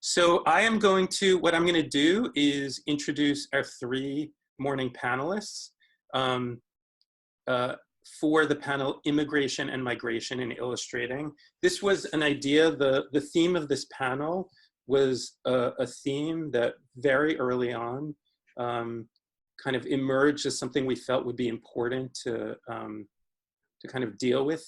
So what I'm going to do is introduce our three morning panelists um, for the panel Immigration and Migration in Illustrating. This was an idea, the theme of this panel was a theme that very early on kind of emerged as something we felt would be important to kind of deal with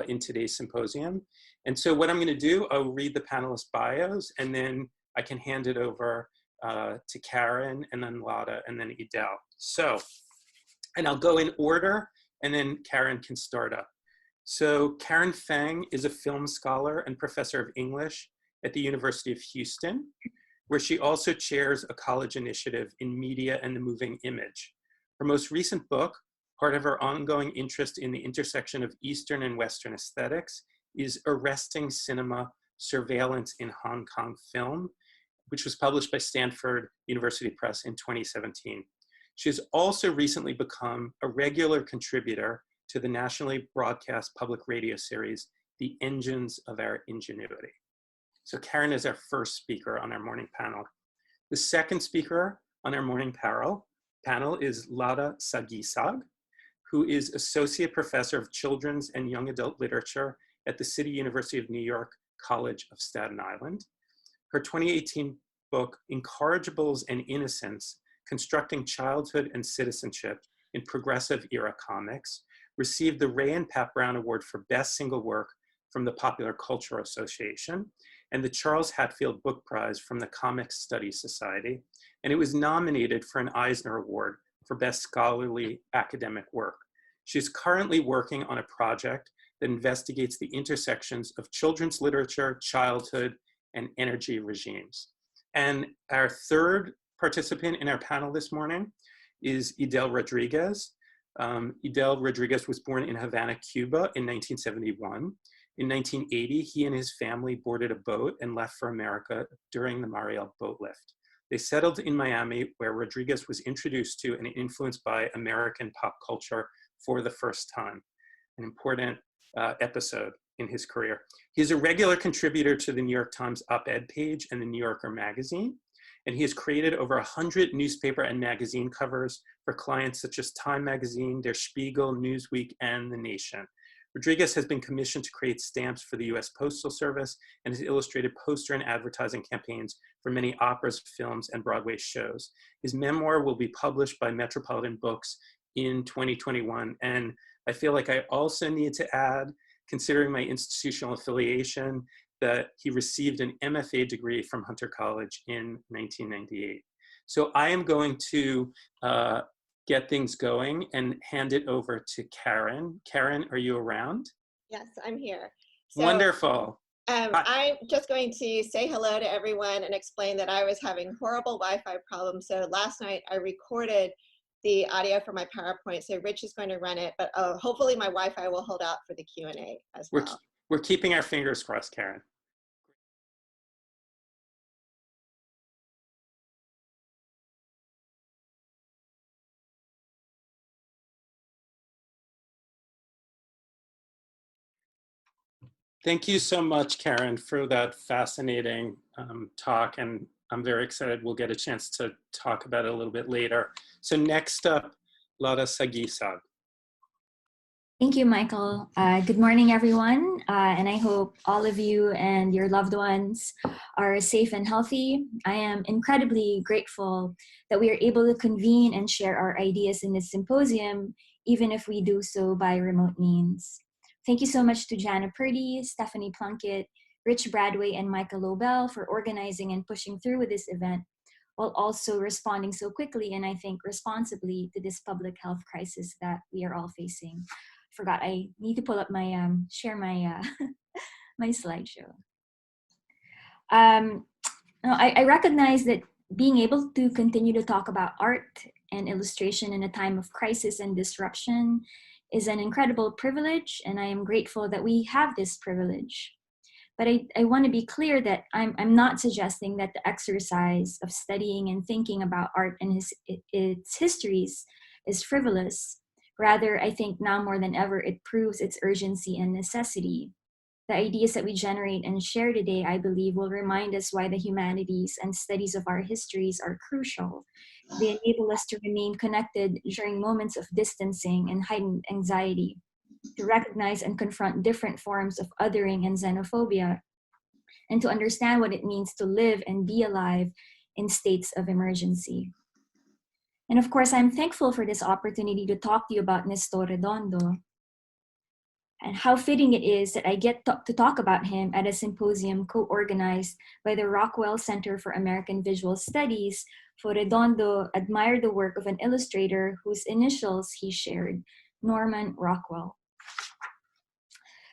in today's symposium. And so what I'm going to do, I'll read the panelist bios, and then I can hand it over to Karen, and then Lara, and then Edel. So, and I'll go in order, and then Karen can start up. So Karen Fang is a film scholar and professor of English at the University of Houston, where she also chairs a college initiative in media and the moving image. Her most recent book, part of her ongoing interest in the intersection of Eastern and Western aesthetics, is Arresting Cinema: Surveillance in Hong Kong Film, which was published by Stanford University Press in 2017. She has also recently become a regular contributor to the nationally broadcast public radio series, The Engines of Our Ingenuity. So Karen is our first speaker on our morning panel. The second speaker on our morning panel is Lara Saguisag, who is Associate Professor of Children's and Young Adult Literature at the City University of New York College of Staten Island. Her 2018 book, Incorrigibles and Innocence: Constructing Childhood and Citizenship in Progressive Era Comics, received the Ray and Pat Brown Award for Best Single Work from the Popular Culture Association and the Charles Hatfield Book Prize from the Comics Studies Society, and it was nominated for an Eisner Award for Best Scholarly Academic Work. She's currently working on a project that investigates the intersections of children's literature, childhood, and energy regimes. And our third participant in our panel this morning is Edel Rodriguez. Edel Rodriguez was born in Havana, Cuba in 1971. In 1980, he and his family boarded a boat and left for America during the Mariel boat lift. They settled in Miami, where Rodriguez was introduced to and influenced by American pop culture for the first time, an important episode in his career. He's a regular contributor to the New York Times op-ed page and the New Yorker magazine, and he has created over 100 newspaper and magazine covers for clients such as Time Magazine, Der Spiegel, Newsweek, and The Nation. Rodriguez has been commissioned to create stamps for the US Postal Service and has illustrated poster and advertising campaigns for many operas, films, and Broadway shows. His memoir will be published by Metropolitan Books in 2021. And I feel like I also need to add, considering my institutional affiliation, that he received an MFA degree from Hunter College in 1998. So I am going to get things going and hand it over to Karen. Karen, are you around? Yes, I'm here. So, wonderful. I'm just going to say hello to everyone and explain that I was having horrible Wi-Fi problems. So last night I recorded the audio for my PowerPoint. So Rich is going to run it, but hopefully my Wi-Fi will hold out for the Q&A as well. We're keeping our fingers crossed, Karen. Thank you so much, Karen, for that fascinating talk, and I'm very excited we'll get a chance to talk about it a little bit later. So next up, Lara Saguisag. Thank you, Michael. Good morning, everyone, and I hope all of you and your loved ones are safe and healthy. I am incredibly grateful that we are able to convene and share our ideas in this symposium, even if we do so by remote means. Thank you so much to Jana Purdy, Stephanie Plunkett, Rich Bradway, and Michael Lobel for organizing and pushing through with this event, while also responding so quickly and I think responsibly to this public health crisis that we are all facing. Forgot I need to pull up my share my my slideshow. I recognize that being able to continue to talk about art and illustration in a time of crisis and disruption is an incredible privilege, and I am grateful that we have this privilege. But I want to be clear that I'm not suggesting that the exercise of studying and thinking about art and its histories is frivolous. Rather, I think now more than ever, it proves its urgency and necessity. The ideas that we generate and share today, I believe, will remind us why the humanities and studies of our histories are crucial. They enable us to remain connected during moments of distancing and heightened anxiety, to recognize and confront different forms of othering and xenophobia, and to understand what it means to live and be alive in states of emergency. And of course, I'm thankful for this opportunity to talk to you about Nestor Redondo, and how fitting it is that I get to talk about him at a symposium co-organized by the Rockwell Center for American Visual Studies, for Redondo admired the work of an illustrator whose initials he shared, Norman Rockwell.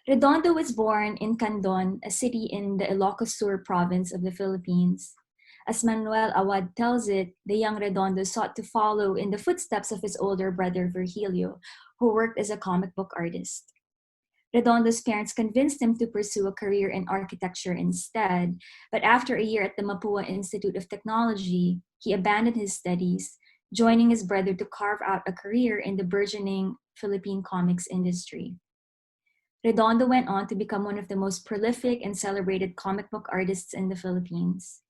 Redondo was born in Candon, a city in the Ilocos Sur province of the Philippines. As Manuel Awad tells it, the young Redondo sought to follow in the footsteps of his older brother Virgilio, who worked as a comic book artist. Redondo's parents convinced him to pursue a career in architecture instead, but after a year at the Mapua Institute of Technology, he abandoned his studies, joining his brother to carve out a career in the burgeoning Philippine comics industry. Redondo went on to become one of the most prolific and celebrated comic book artists in the Philippines.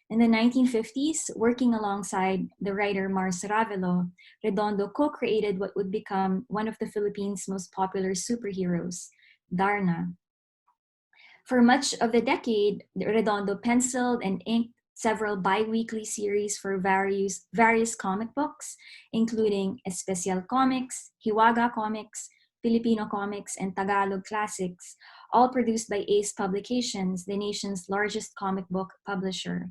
In the 1950s, working alongside the writer Mars Ravelo, Redondo co-created what would become one of the Philippines' most popular superheroes, Darna. For much of the decade, Redondo penciled and inked several bi-weekly series for various comic books, including Especial Comics, Hiwaga Comics, Filipino Comics, and Tagalog Classics, all produced by Ace Publications, the nation's largest comic book publisher.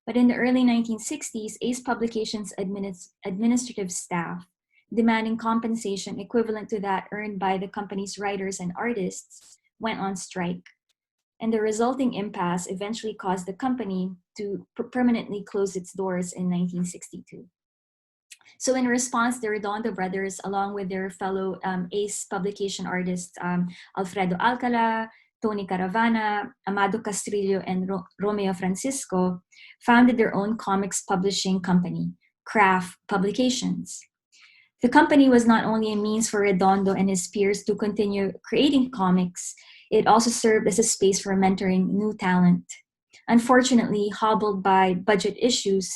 But in the early 1960s, Ace Publications' administrative staff, demanding compensation equivalent to that earned by the company's writers and artists, went on strike. And the resulting impasse eventually caused the company to permanently close its doors in 1962. So in response, the Redondo brothers, along with their fellow Ace Publication artists, Alfredo Alcala, Tony Caravana, Amado Castrillo, and Romeo Francisco, founded their own comics publishing company, Craft Publications. The company was not only a means for Redondo and his peers to continue creating comics, it also served as a space for mentoring new talent. Unfortunately, hobbled by budget issues,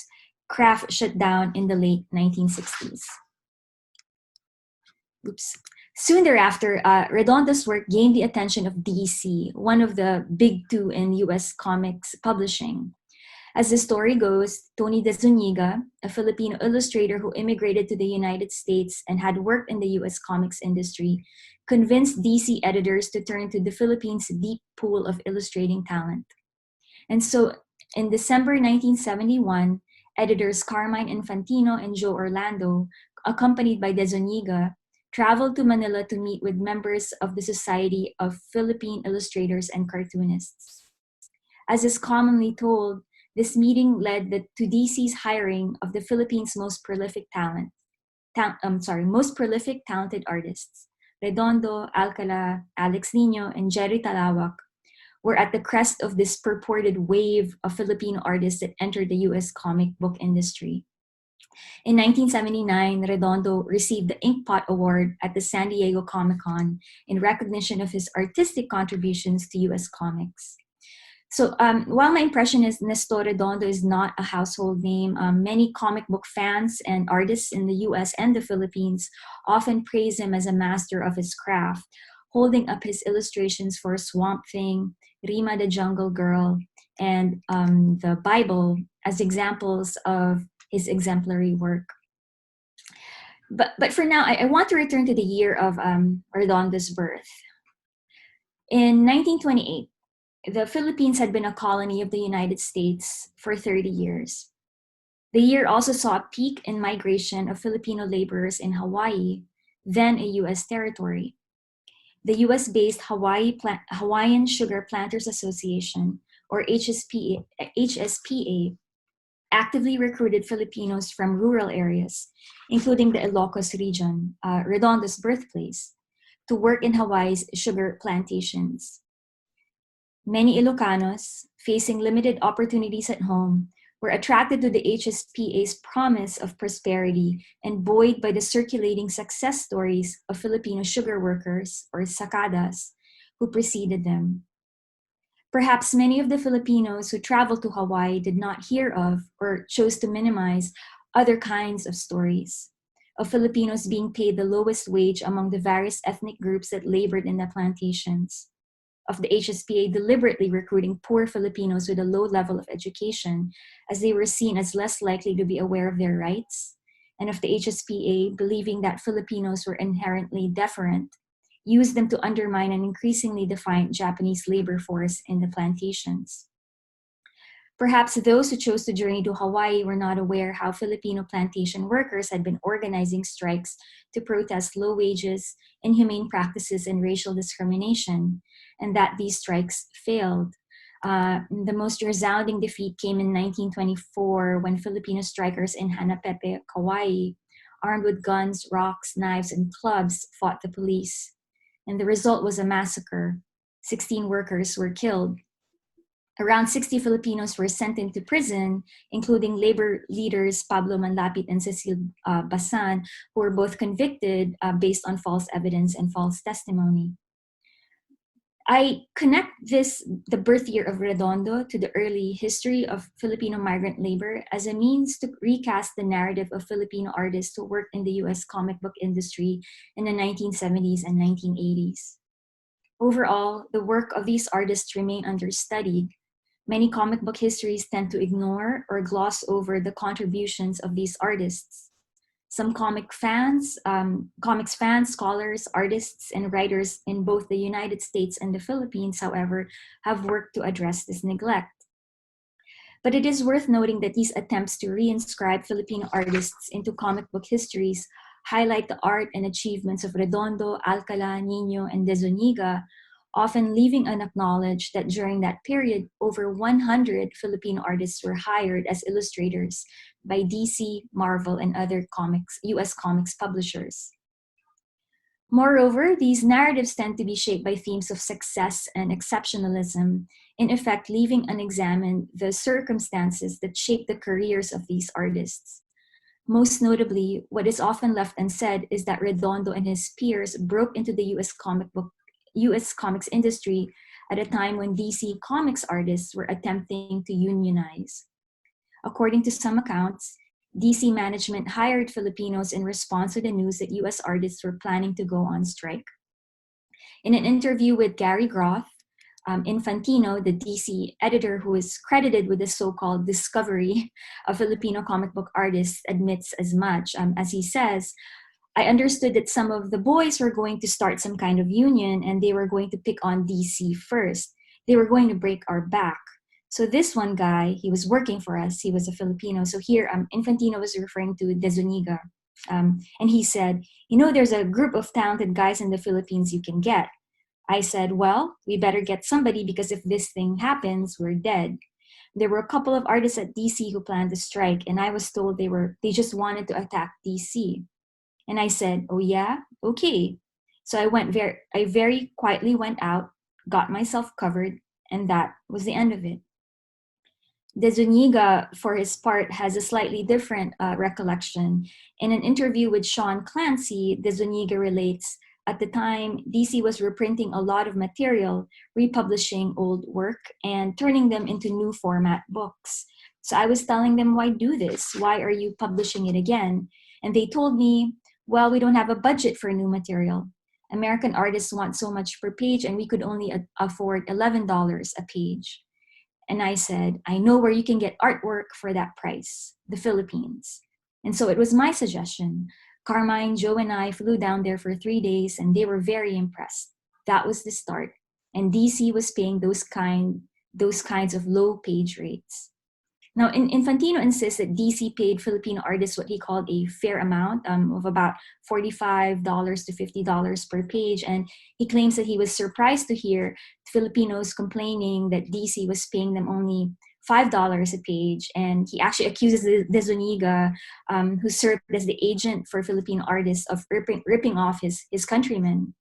Craft shut down in the late 1960s. Oops. Soon thereafter, Redondo's work gained the attention of DC, one of the big two in US comics publishing. As the story goes, Tony de Zuniga, a Filipino illustrator who immigrated to the United States and had worked in the US comics industry, convinced DC editors to turn to the Philippines' deep pool of illustrating talent. And so in December 1971, editors Carmine Infantino and Joe Orlando, accompanied by de Zuniga, traveled to Manila to meet with members of the Society of Philippine Illustrators and Cartoonists. As is commonly told, this meeting led to DC's hiring of the Philippines' most prolific talented artists. Redondo, Alcala, Alex Nino, and Jerry Talawak were at the crest of this purported wave of Filipino artists that entered the US comic book industry. In 1979, Redondo received the Inkpot Award at the San Diego Comic-Con in recognition of his artistic contributions to US comics. So while my impression is Nestor Redondo is not a household name, many comic book fans and artists in the US and the Philippines often praise him as a master of his craft, holding up his illustrations for Swamp Thing, Rima the Jungle Girl, and the Bible as examples of his exemplary work. But for now, I want to return to the year of Redondo's birth. In 1928, the Philippines had been a colony of the United States for 30 years. The year also saw a peak in migration of Filipino laborers in Hawaii, then a US territory. The US-based Hawaiian Sugar Planters Association, or HSPA, actively recruited Filipinos from rural areas, including the Ilocos region, Redondo's birthplace, to work in Hawaii's sugar plantations. Many Ilocanos, facing limited opportunities at home, were attracted to the HSPA's promise of prosperity and buoyed by the circulating success stories of Filipino sugar workers, or sakadas, who preceded them. Perhaps many of the Filipinos who traveled to Hawaii did not hear of or chose to minimize other kinds of stories of Filipinos being paid the lowest wage among the various ethnic groups that labored in the plantations, of the HSPA deliberately recruiting poor Filipinos with a low level of education as they were seen as less likely to be aware of their rights, and of the HSPA believing that Filipinos were inherently deferent, used them to undermine an increasingly defiant Japanese labor force in the plantations. Perhaps those who chose to journey to Hawaii were not aware how Filipino plantation workers had been organizing strikes to protest low wages, inhumane practices, and racial discrimination, and that these strikes failed. The most resounding defeat came in 1924 when Filipino strikers in Hanapepe, Kauai, armed with guns, rocks, knives, and clubs, fought the police. And the result was a massacre. 16 workers were killed. Around 60 Filipinos were sent into prison, including labor leaders Pablo Manlapit and Cecil Basan, who were both convicted based on false evidence and false testimony. I connect the birth year of Redondo, to the early history of Filipino migrant labor as a means to recast the narrative of Filipino artists who worked in the US comic book industry in the 1970s and 1980s. Overall, the work of these artists remain understudied. Many comic book histories tend to ignore or gloss over the contributions of these artists. Some comics fans, scholars, artists, and writers in both the United States and the Philippines, however, have worked to address this neglect. But it is worth noting that these attempts to reinscribe Filipino artists into comic book histories highlight the art and achievements of Redondo, Alcala, Nino, and De Zuniga, often leaving unacknowledged that during that period, over 100 Filipino artists were hired as illustrators by DC, Marvel, and other US comics publishers. Moreover, these narratives tend to be shaped by themes of success and exceptionalism, in effect leaving unexamined the circumstances that shaped the careers of these artists. Most notably, what is often left unsaid is that Redondo and his peers broke into the US comics industry at a time when DC Comics artists were attempting to unionize. According to some accounts, DC management hired Filipinos in response to the news that US artists were planning to go on strike. In an interview with Gary Groth, Infantino, the DC editor who is credited with the so-called discovery of Filipino comic book artists, admits as much, as he says, "I understood that some of the boys were going to start some kind of union and they were going to pick on DC first. They were going to break our back. So this one guy, he was working for us, he was a Filipino." So here, Infantino was referring to De Zuniga. And he said, "There's a group of talented guys in the Philippines you can get." I said, "Well, we better get somebody because if this thing happens, we're dead." There were a couple of artists at DC who planned to strike, and I was told they just wanted to attack DC. And I said, "Oh yeah? Okay." So I very quietly went out, got myself covered, and that was the end of it. De Zuniga, for his part, has a slightly different recollection. In an interview with Sean Clancy, De Zuniga relates, "At the time, DC was reprinting a lot of material, republishing old work, and turning them into new format books. So I was telling them, why do this? Why are you publishing it again? And they told me, well, we don't have a budget for new material. American artists want so much per page, and we could only afford $11 a page." And I said, "I know where you can get artwork for that price, the Philippines." And so it was my suggestion. Carmine, Joe, and I flew down there for 3 days, and they were very impressed. That was the start. And DC was paying those kinds of low page rates. Now, Infantino insists that DC paid Filipino artists what he called a fair amount of about $45 to $50 per page. And he claims that he was surprised to hear Filipinos complaining that DC was paying them only $5 a page. And he actually accuses De Zuniga, who served as the agent for Filipino artists, of ripping off his countrymen.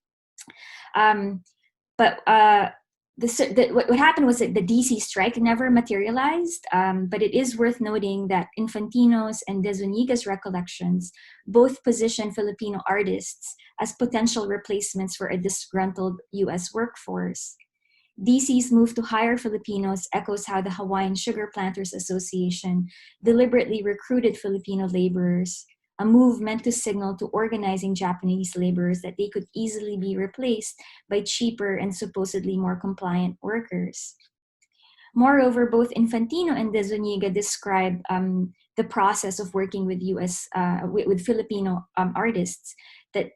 But what happened was that the DC strike never materialized, but it is worth noting that Infantino's and De Zuniga's recollections both position Filipino artists as potential replacements for a disgruntled US workforce. DC's move to hire Filipinos echoes how the Hawaiian Sugar Planters Association deliberately recruited Filipino laborers, a move meant to signal to organizing Japanese laborers that they could easily be replaced by cheaper and supposedly more compliant workers. Moreover, both Infantino and De Zuniga describe the process of working with with Filipino artists, that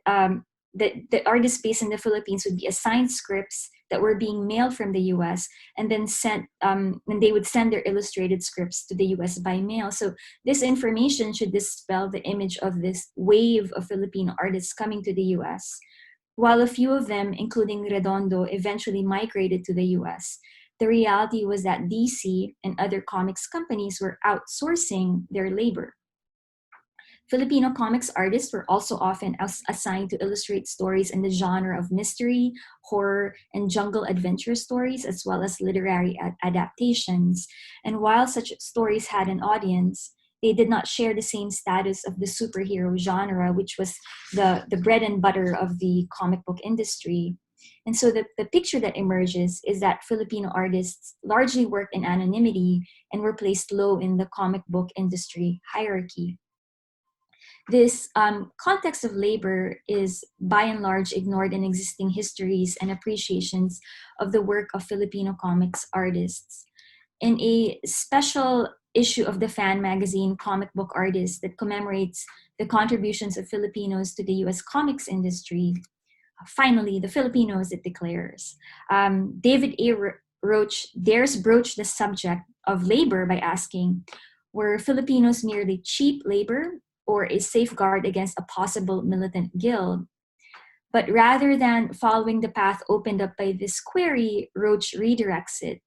the artists based in the Philippines would be assigned scripts that were being mailed from the US and then sent, and they would send their illustrated scripts to the US by mail. So this information should dispel the image of this wave of Filipino artists coming to the US. While a few of them, including Redondo, eventually migrated to the US, the reality was that DC and other comics companies were outsourcing their labor. Filipino comics artists were also often assigned to illustrate stories in the genre of mystery, horror, and jungle adventure stories, as well as literary adaptations. And while such stories had an audience, they did not share the same status of the superhero genre, which was the bread and butter of the comic book industry. And so the picture that emerges is that Filipino artists largely worked in anonymity and were placed low in the comic book industry hierarchy. This context of labor is by and large ignored in existing histories and appreciations of the work of Filipino comics artists. In a special issue of the Fan magazine, Comic Book Artists, that commemorates the contributions of Filipinos to the US comics industry, finally, the Filipinos, it declares. David A. Roach dares broach the subject of labor by asking, were Filipinos merely cheap labor or a safeguard against a possible militant guild? But rather than following the path opened up by this query, Roach redirects it.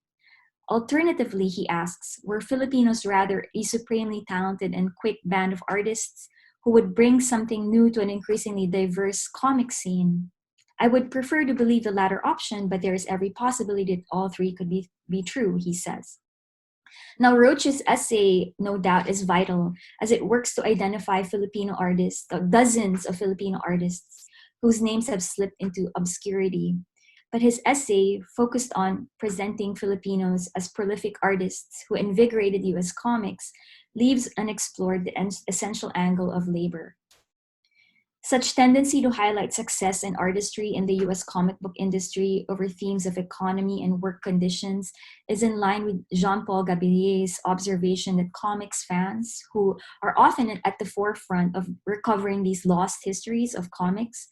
Alternatively, he asks, were Filipinos rather a supremely talented and quick band of artists who would bring something new to an increasingly diverse comic scene? I would prefer to believe the latter option, but there is every possibility that all three could be true, he says. Now, Roach's essay, no doubt, is vital as it works to identify Filipino artists, dozens of Filipino artists whose names have slipped into obscurity. But his essay focused on presenting Filipinos as prolific artists who invigorated US comics leaves unexplored the essential angle of labor. Such tendency to highlight success and artistry in the US comic book industry over themes of economy and work conditions is in line with Jean-Paul Gabillier's observation that comics fans, who are often at the forefront of recovering these lost histories of comics,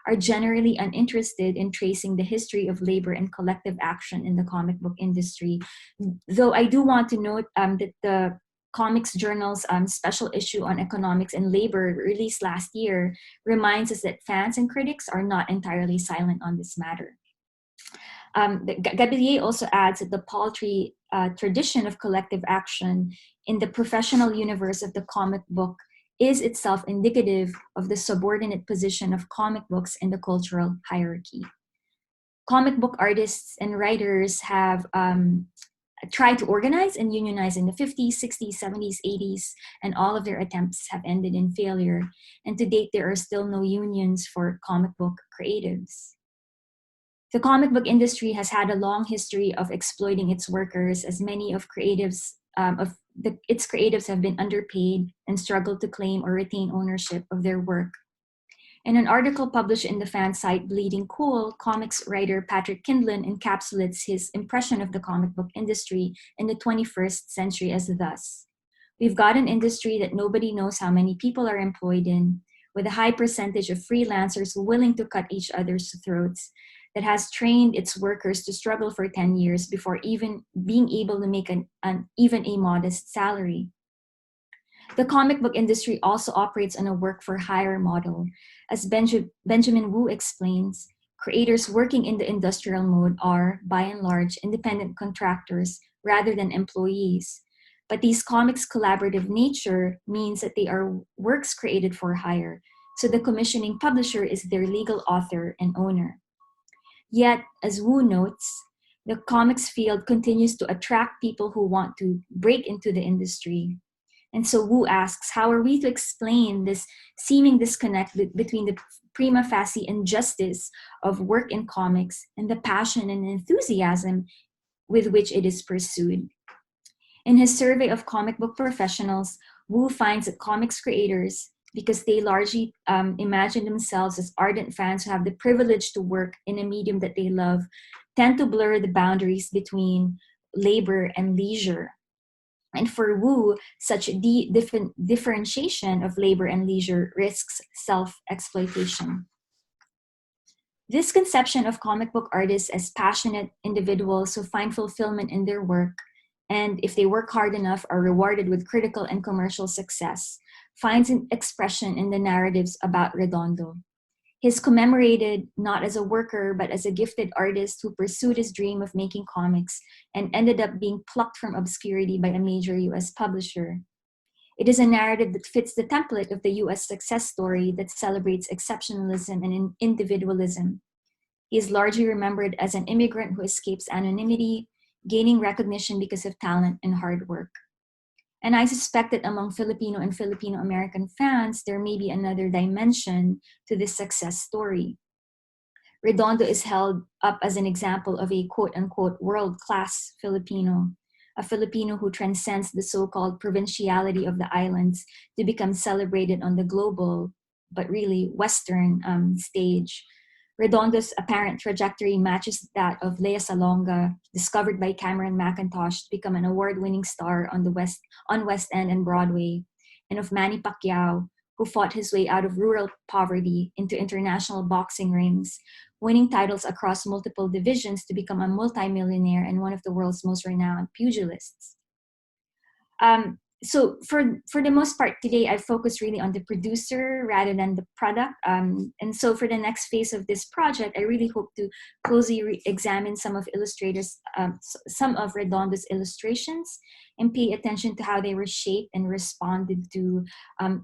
are generally uninterested in tracing the history of labor and collective action in the comic book industry. Though I do want to note that the Comics Journal's special issue on economics and labor released last year reminds us that fans and critics are not entirely silent on this matter. Gabellier also adds that the paltry tradition of collective action in the professional universe of the comic book is itself indicative of the subordinate position of comic books in the cultural hierarchy. Comic book artists and writers have tried to organize and unionize in the 50s, 60s, 70s, 80s, and all of their attempts have ended in failure. And to date, there are still no unions for comic book creatives. The comic book industry has had a long history of exploiting its workers, as many of its creatives have been underpaid and struggled to claim or retain ownership of their work. In an article published in the fan site Bleeding Cool, comics writer Patrick Kindlon encapsulates his impression of the comic book industry in the 21st century as thus: we've got an industry that nobody knows how many people are employed in, with a high percentage of freelancers willing to cut each other's throats, that has trained its workers to struggle for 10 years before even being able to make even a modest salary. The comic book industry also operates on a work-for-hire model. As Benjamin Wu explains, creators working in the industrial mode are, by and large, independent contractors rather than employees. But these comics' collaborative nature means that they are works created for hire, so the commissioning publisher is their legal author and owner. Yet, as Wu notes, the comics field continues to attract people who want to break into the industry. And so Wu asks, how are we to explain this seeming disconnect between the prima facie injustice of work in comics and the passion and enthusiasm with which it is pursued? In his survey of comic book professionals, Wu finds that comics creators, because they largely imagine themselves as ardent fans who have the privilege to work in a medium that they love, tend to blur the boundaries between labor and leisure. And for Wu, such differentiation of labor and leisure risks self-exploitation. This conception of comic book artists as passionate individuals who find fulfillment in their work, and if they work hard enough are rewarded with critical and commercial success, finds an expression in the narratives about Redondo. He's commemorated not as a worker, but as a gifted artist who pursued his dream of making comics and ended up being plucked from obscurity by a major US publisher. It is a narrative that fits the template of the US success story that celebrates exceptionalism and individualism. He is largely remembered as an immigrant who escapes anonymity, gaining recognition because of talent and hard work. And I suspect that among Filipino and Filipino-American fans, there may be another dimension to this success story. Redondo is held up as an example of a quote-unquote world-class Filipino, a Filipino who transcends the so-called provinciality of the islands to become celebrated on the global, but really Western stage. Redondo's apparent trajectory matches that of Lea Salonga, discovered by Cameron McIntosh to become an award-winning star on West End and Broadway, and of Manny Pacquiao, who fought his way out of rural poverty into international boxing rings, winning titles across multiple divisions to become a multimillionaire and one of the world's most renowned pugilists. So for the most part today, I focus really on the producer rather than the product. And so for the next phase of this project, I really hope to closely examine some of Redondo's illustrations and pay attention to how they were shaped and responded to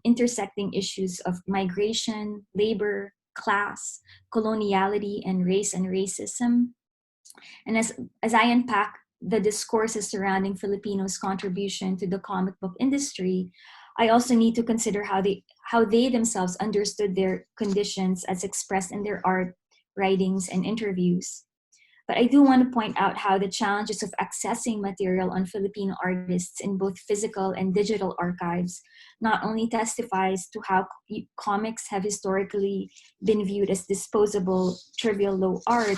intersecting issues of migration, labor, class, coloniality, and race and racism. And as I unpack the discourses surrounding Filipinos' contribution to the comic book industry, I also need to consider how they themselves understood their conditions as expressed in their art, writings, and interviews. But I do want to point out how the challenges of accessing material on Filipino artists in both physical and digital archives not only testifies to how comics have historically been viewed as disposable, trivial low art,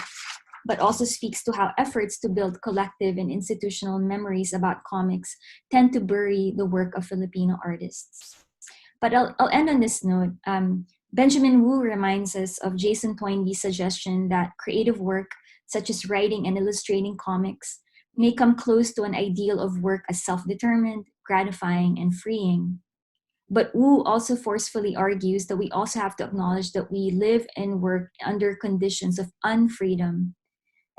but also speaks to how efforts to build collective and institutional memories about comics tend to bury the work of Filipino artists. But I'll end on this note. Benjamin Wu reminds us of Jason Toynbee's suggestion that creative work, such as writing and illustrating comics, may come close to an ideal of work as self-determined, gratifying, and freeing. But Wu also forcefully argues that we also have to acknowledge that we live and work under conditions of unfreedom.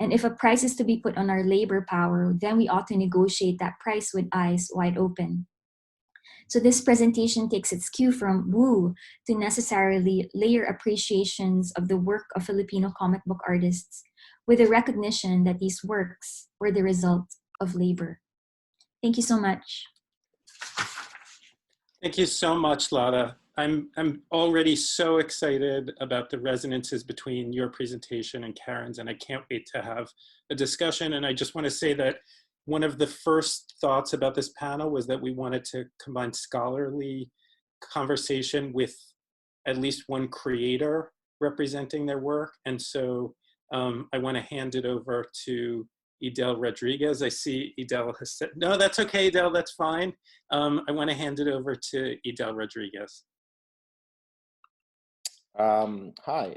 And if a price is to be put on our labor power, then we ought to negotiate that price with eyes wide open. So this presentation takes its cue from Wu to necessarily layer appreciations of the work of Filipino comic book artists with a recognition that these works were the result of labor. Thank you so much. Thank you so much, Lara. I'm already so excited about the resonances between your presentation and Karen's, and I can't wait to have a discussion. And I just want to say that one of the first thoughts about this panel was that we wanted to combine scholarly conversation with at least one creator representing their work. And so I want to hand it over to Edel Rodriguez. I see Edel has said, no, that's okay, Edel, that's fine. I want to hand it over to Edel Rodriguez. Hi,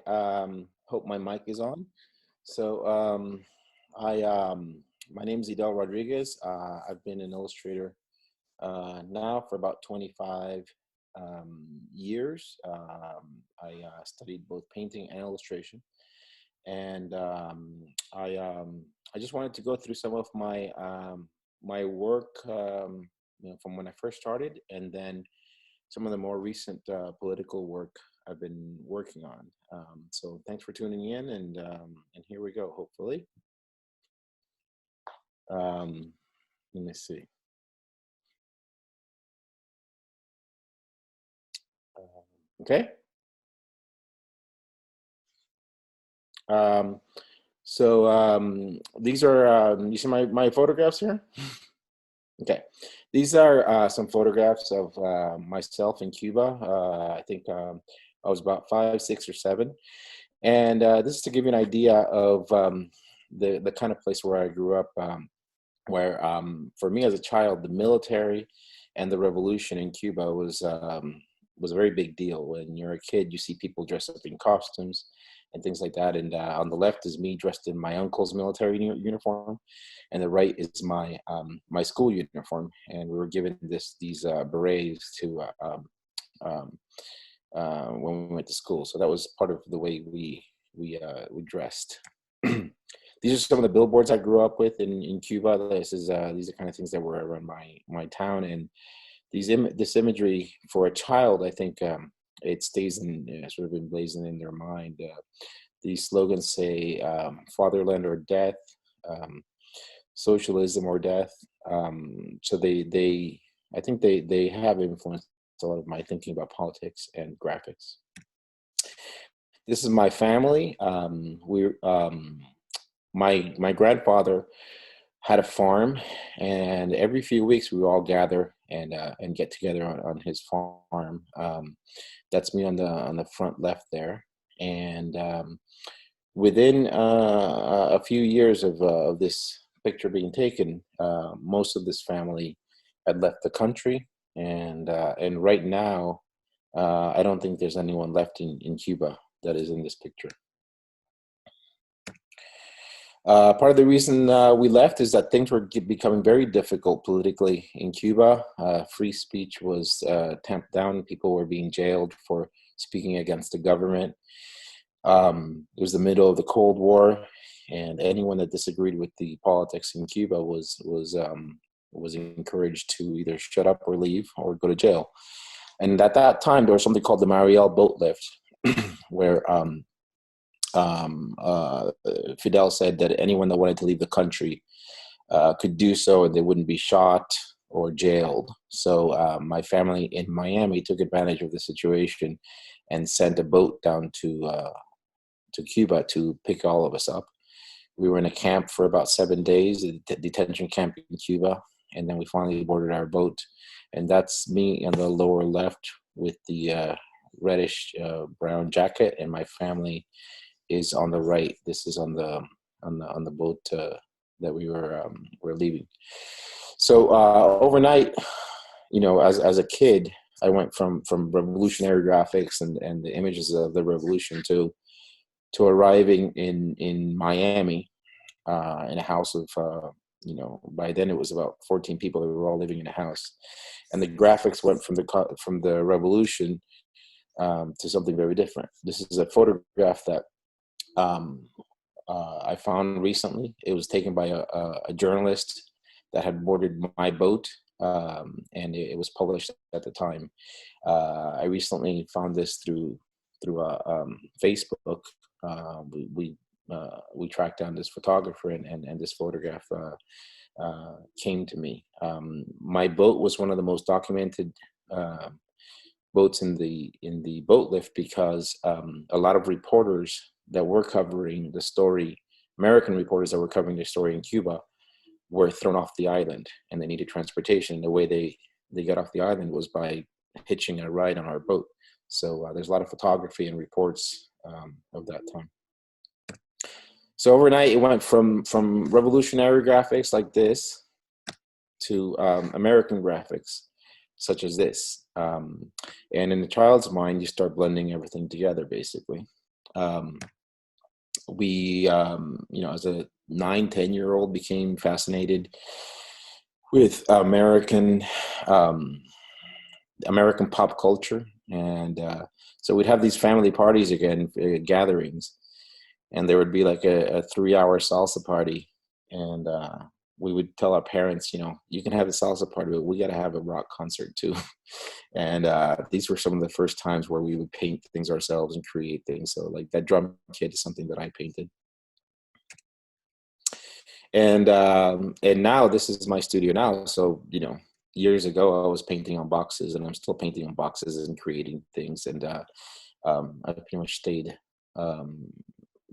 hope my mic is on. So my name is Edel Rodriguez. I've been an illustrator now for about 25 years. I studied both painting and illustration. And I just wanted to go through some of my my work from when I first started, and then some of the more recent political work I've been working on. So thanks for tuning in, and here we go, hopefully. Let me see. Okay. These are, you see my photographs here? Okay. These are some photographs of myself in Cuba. I think I was about 5, 6, or 7. And this is to give you an idea of the kind of place where I grew up, where for me as a child, the military and the revolution in Cuba was a very big deal. When you're a kid, you see people dressed up in costumes and things like that. And on the left is me dressed in my uncle's military uniform, and the right is my my school uniform. And we were given these berets to when we went to school. So that was part of the way we dressed. These are some of the billboards I grew up with in Cuba. These are kind of things that were around my town, and this imagery for a child, I think it stays sort of emblazoned in their mind. These slogans say "Fatherland or death," "Socialism or death." So I think they have influenced a lot of my thinking about politics and graphics. This is my family. My grandfather had a farm, and every few weeks we would all gather and get together on his farm. That's me on the front left there. And within a few years of this picture being taken, most of this family had left the country, and right now I don't think there's anyone left in Cuba that is in this picture. Part of the reason we left is that things were becoming very difficult politically in Cuba. Free speech was tamped down. People were being jailed for speaking against the government. It was the middle of the Cold War, and anyone that disagreed with the politics in Cuba was encouraged to either shut up or leave or go to jail. And at that time, there was something called the Mariel boat lift, where Fidel said that anyone that wanted to leave the country could do so, and they wouldn't be shot or jailed. So my family in Miami took advantage of the situation and sent a boat down to Cuba to pick all of us up. We were in a camp for about 7 days, a detention camp in Cuba, and then we finally boarded our boat. And that's me on the lower left with the reddish brown jacket, and my family is on the right. This is on the boat that we were leaving. So overnight, as a kid, I went from revolutionary graphics and the images of the revolution to arriving in Miami in a house of by then it was about 14 people that were all living in a house, and the graphics went from the revolution to something very different. This is a photograph that I found recently. It was taken by a journalist that had boarded my boat, and it was published at the time. I recently found this through Facebook. We tracked down this photographer, and this photograph came to me. My boat was one of the most documented boats in the boat lift because a lot of reporters that were covering the story, American reporters that were covering the story in Cuba, were thrown off the island, and they needed transportation. The way they got off the island was by hitching a ride on our boat. So there's a lot of photography and reports of that time. So overnight, it went from revolutionary graphics like this to American graphics such as this. And in the child's mind, you start blending everything together, basically. We, as a 9-10-year-old, became fascinated with American pop culture. And so we'd have these family parties again, gatherings. And there would be like a 3-hour salsa party. And we would tell our parents, you can have a salsa party, but we got to have a rock concert too. And these were some of the first times where we would paint things ourselves and create things. So like that drum kit is something that I painted. And now this is my studio now. So, you know, years ago I was painting on boxes, and I'm still painting on boxes and creating things. And I pretty much stayed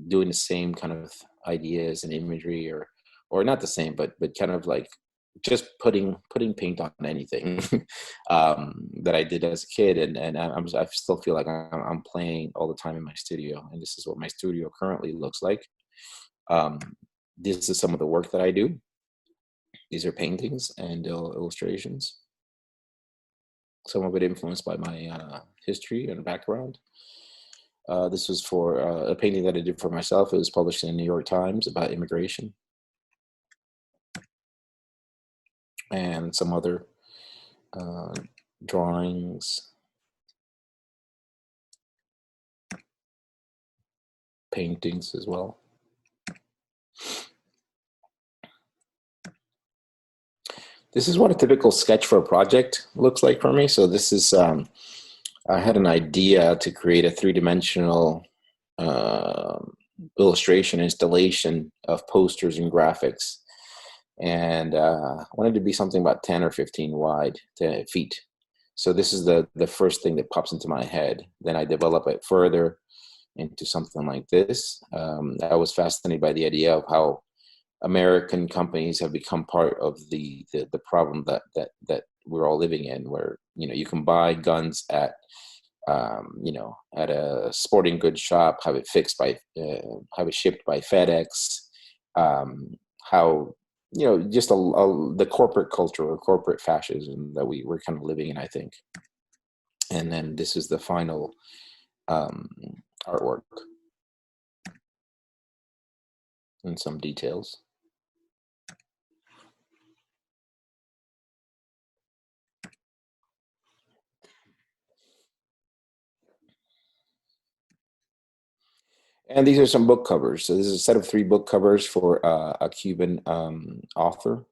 doing the same kind of ideas and imagery, or not the same, but kind of like just putting paint on anything that I did as a kid. And I still feel like I'm playing all the time in my studio, and this is what my studio currently looks like. This is some of the work that I do. These are paintings and illustrations. Some of it influenced by my history and background. This was for a painting that I did for myself. It was published in the New York Times about immigration. And some other drawings, paintings as well. This is what a typical sketch for a project looks like for me. So this is, I had an idea to create a three-dimensional illustration installation of posters and graphics. And I wanted to be something about 10 or 15 feet. So this is the first thing that pops into my head. Then I develop it further into something like this. I was fascinated by the idea of how American companies have become part of the problem that we're all living in, where, you know, you can buy guns at you know, at a sporting goods shop, have it fixed by have it shipped by FedEx. How, you know, just the corporate culture or corporate fascism that we're kind of living in, I think. And then this is the final artwork and some details. And these are some book covers. So this is a set of 3 book covers for a Cuban author,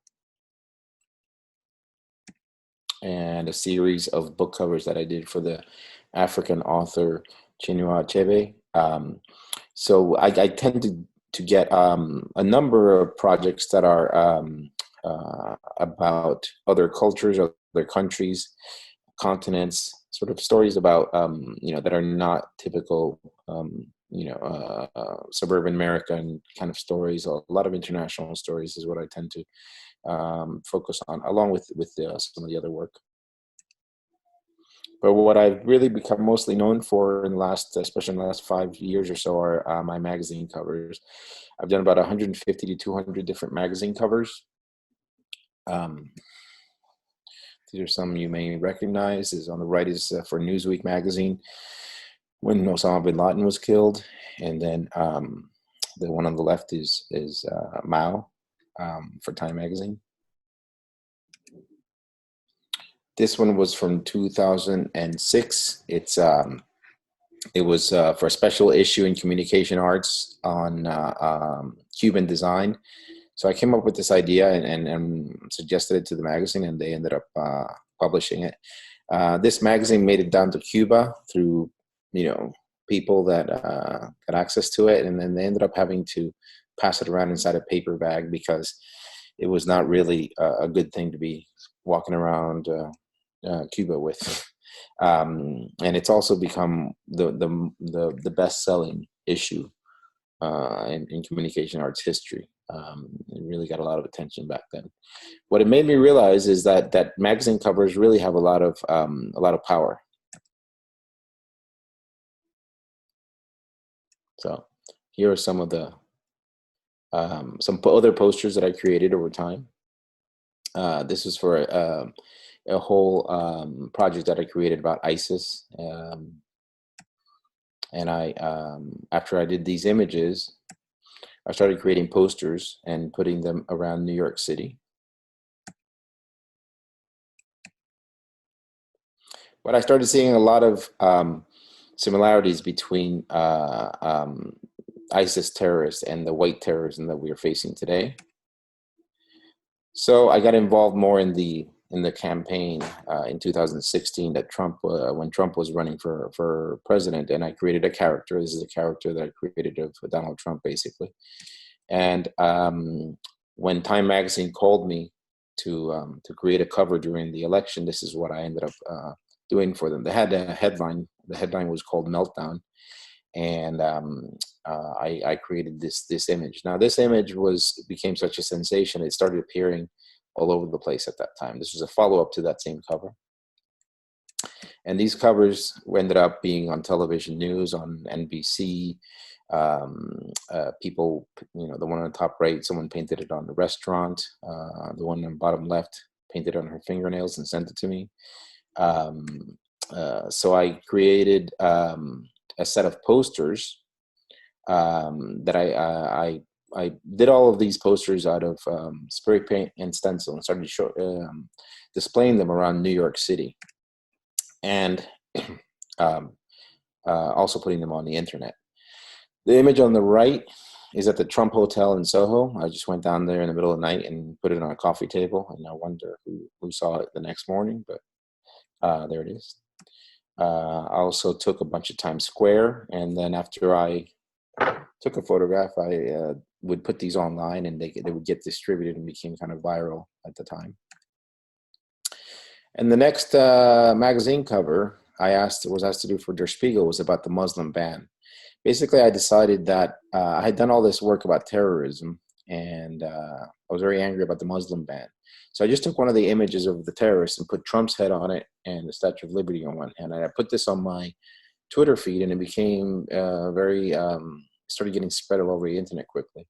and a series of book covers that I did for the African author Chinua Achebe. So I tend to get a number of projects that are about other cultures, other countries, continents, sort of stories about, you know, that are not typical, you know, suburban American kind of stories. A lot of international stories is what I tend to focus on, along with some of the other work. But what I've really become mostly known for in the last, especially in the last 5 years or so, are my magazine covers. I've done about 150 to 200 different magazine covers. These are some you may recognize. Is on the right is for Newsweek magazine when Osama bin Laden was killed, and then the one on the left is Mao for Time magazine. This one was from 2006. It was for a special issue in communication arts on Cuban design. So I came up with this idea and suggested it to the magazine, and they ended up publishing it. This magazine made it down to Cuba through, you know, people that got access to it, and then they ended up having to pass it around inside a paper bag because it was not really a good thing to be walking around Cuba with. And it's also become the best-selling issue in communication arts history. It really got a lot of attention back then. What it made me realize is that magazine covers really have a lot of power. So here are some of the some other posters that I created over time. This was for a whole project that I created about ISIS. And I, after I did these images, I started creating posters and putting them around New York City. But I started seeing a lot of similarities between ISIS terrorists and the white terrorism that we are facing today. So I got involved more in the campaign in 2016 that when Trump was running for president, and I created a character. This is a character that I created of Donald Trump, basically. And when Time Magazine called me to create a cover during the election, this is what I ended up doing for them. They had a headline. The headline was called Meltdown, and I created this image. Now, this image became such a sensation. It started appearing all over the place at that time. This was a follow-up to that same cover. And these covers ended up being on television news, on NBC. People, the one on the top right, someone painted it on the restaurant. The one on the bottom left painted on her fingernails and sent it to me. So I created a set of posters that I did all of these posters out of spray paint and stencil, and started displaying them around New York City, and also putting them on the internet. The image on the right is at the Trump Hotel in Soho. I just went down there in the middle of the night and put it on a coffee table, and I wonder who saw it the next morning, but there it is. I also took a bunch of Times Square, and then after I took a photograph, I would put these online, and they would get distributed and became kind of viral at the time. And the next magazine cover was asked to do for Der Spiegel was about the Muslim ban. Basically, I decided that I had done all this work about terrorism, and I was very angry about the Muslim ban. So I just took one of the images of the terrorists and put Trump's head on it and the Statue of Liberty on one hand. And I put this on my Twitter feed, and it became started getting spread all over the internet quickly.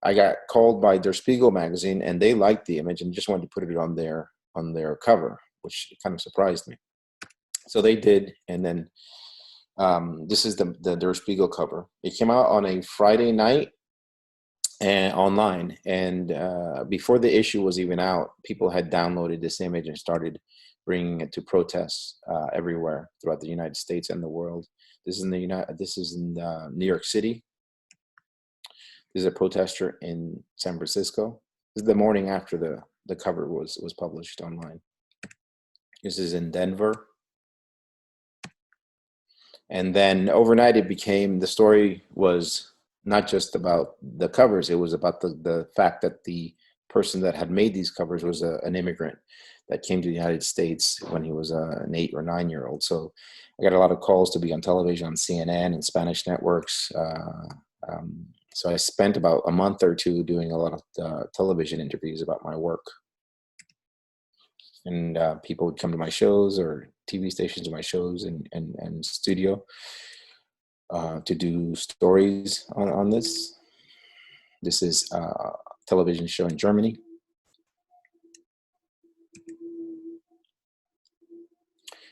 I got called by Der Spiegel magazine, and they liked the image and just wanted to put it on their cover, which kind of surprised me. So they did, and then this is the Der Spiegel cover. It came out on a Friday night and online, and before the issue was even out, people had downloaded this image and started bringing it to protests everywhere throughout the United States and the world. This is in New York City. This is a protester in San Francisco. This is the morning after the cover was published online. This is in Denver. And then overnight the story was not just about the covers, it was about the fact that the person that had made these covers was an immigrant that came to the United States when he was an 8 or 9-year-old. So I got a lot of calls to be on television on CNN and Spanish networks. So I spent about a month or two doing a lot of television interviews about my work. And people would come to my shows, or TV stations to my shows and studio to do stories on this. This is a television show in Germany.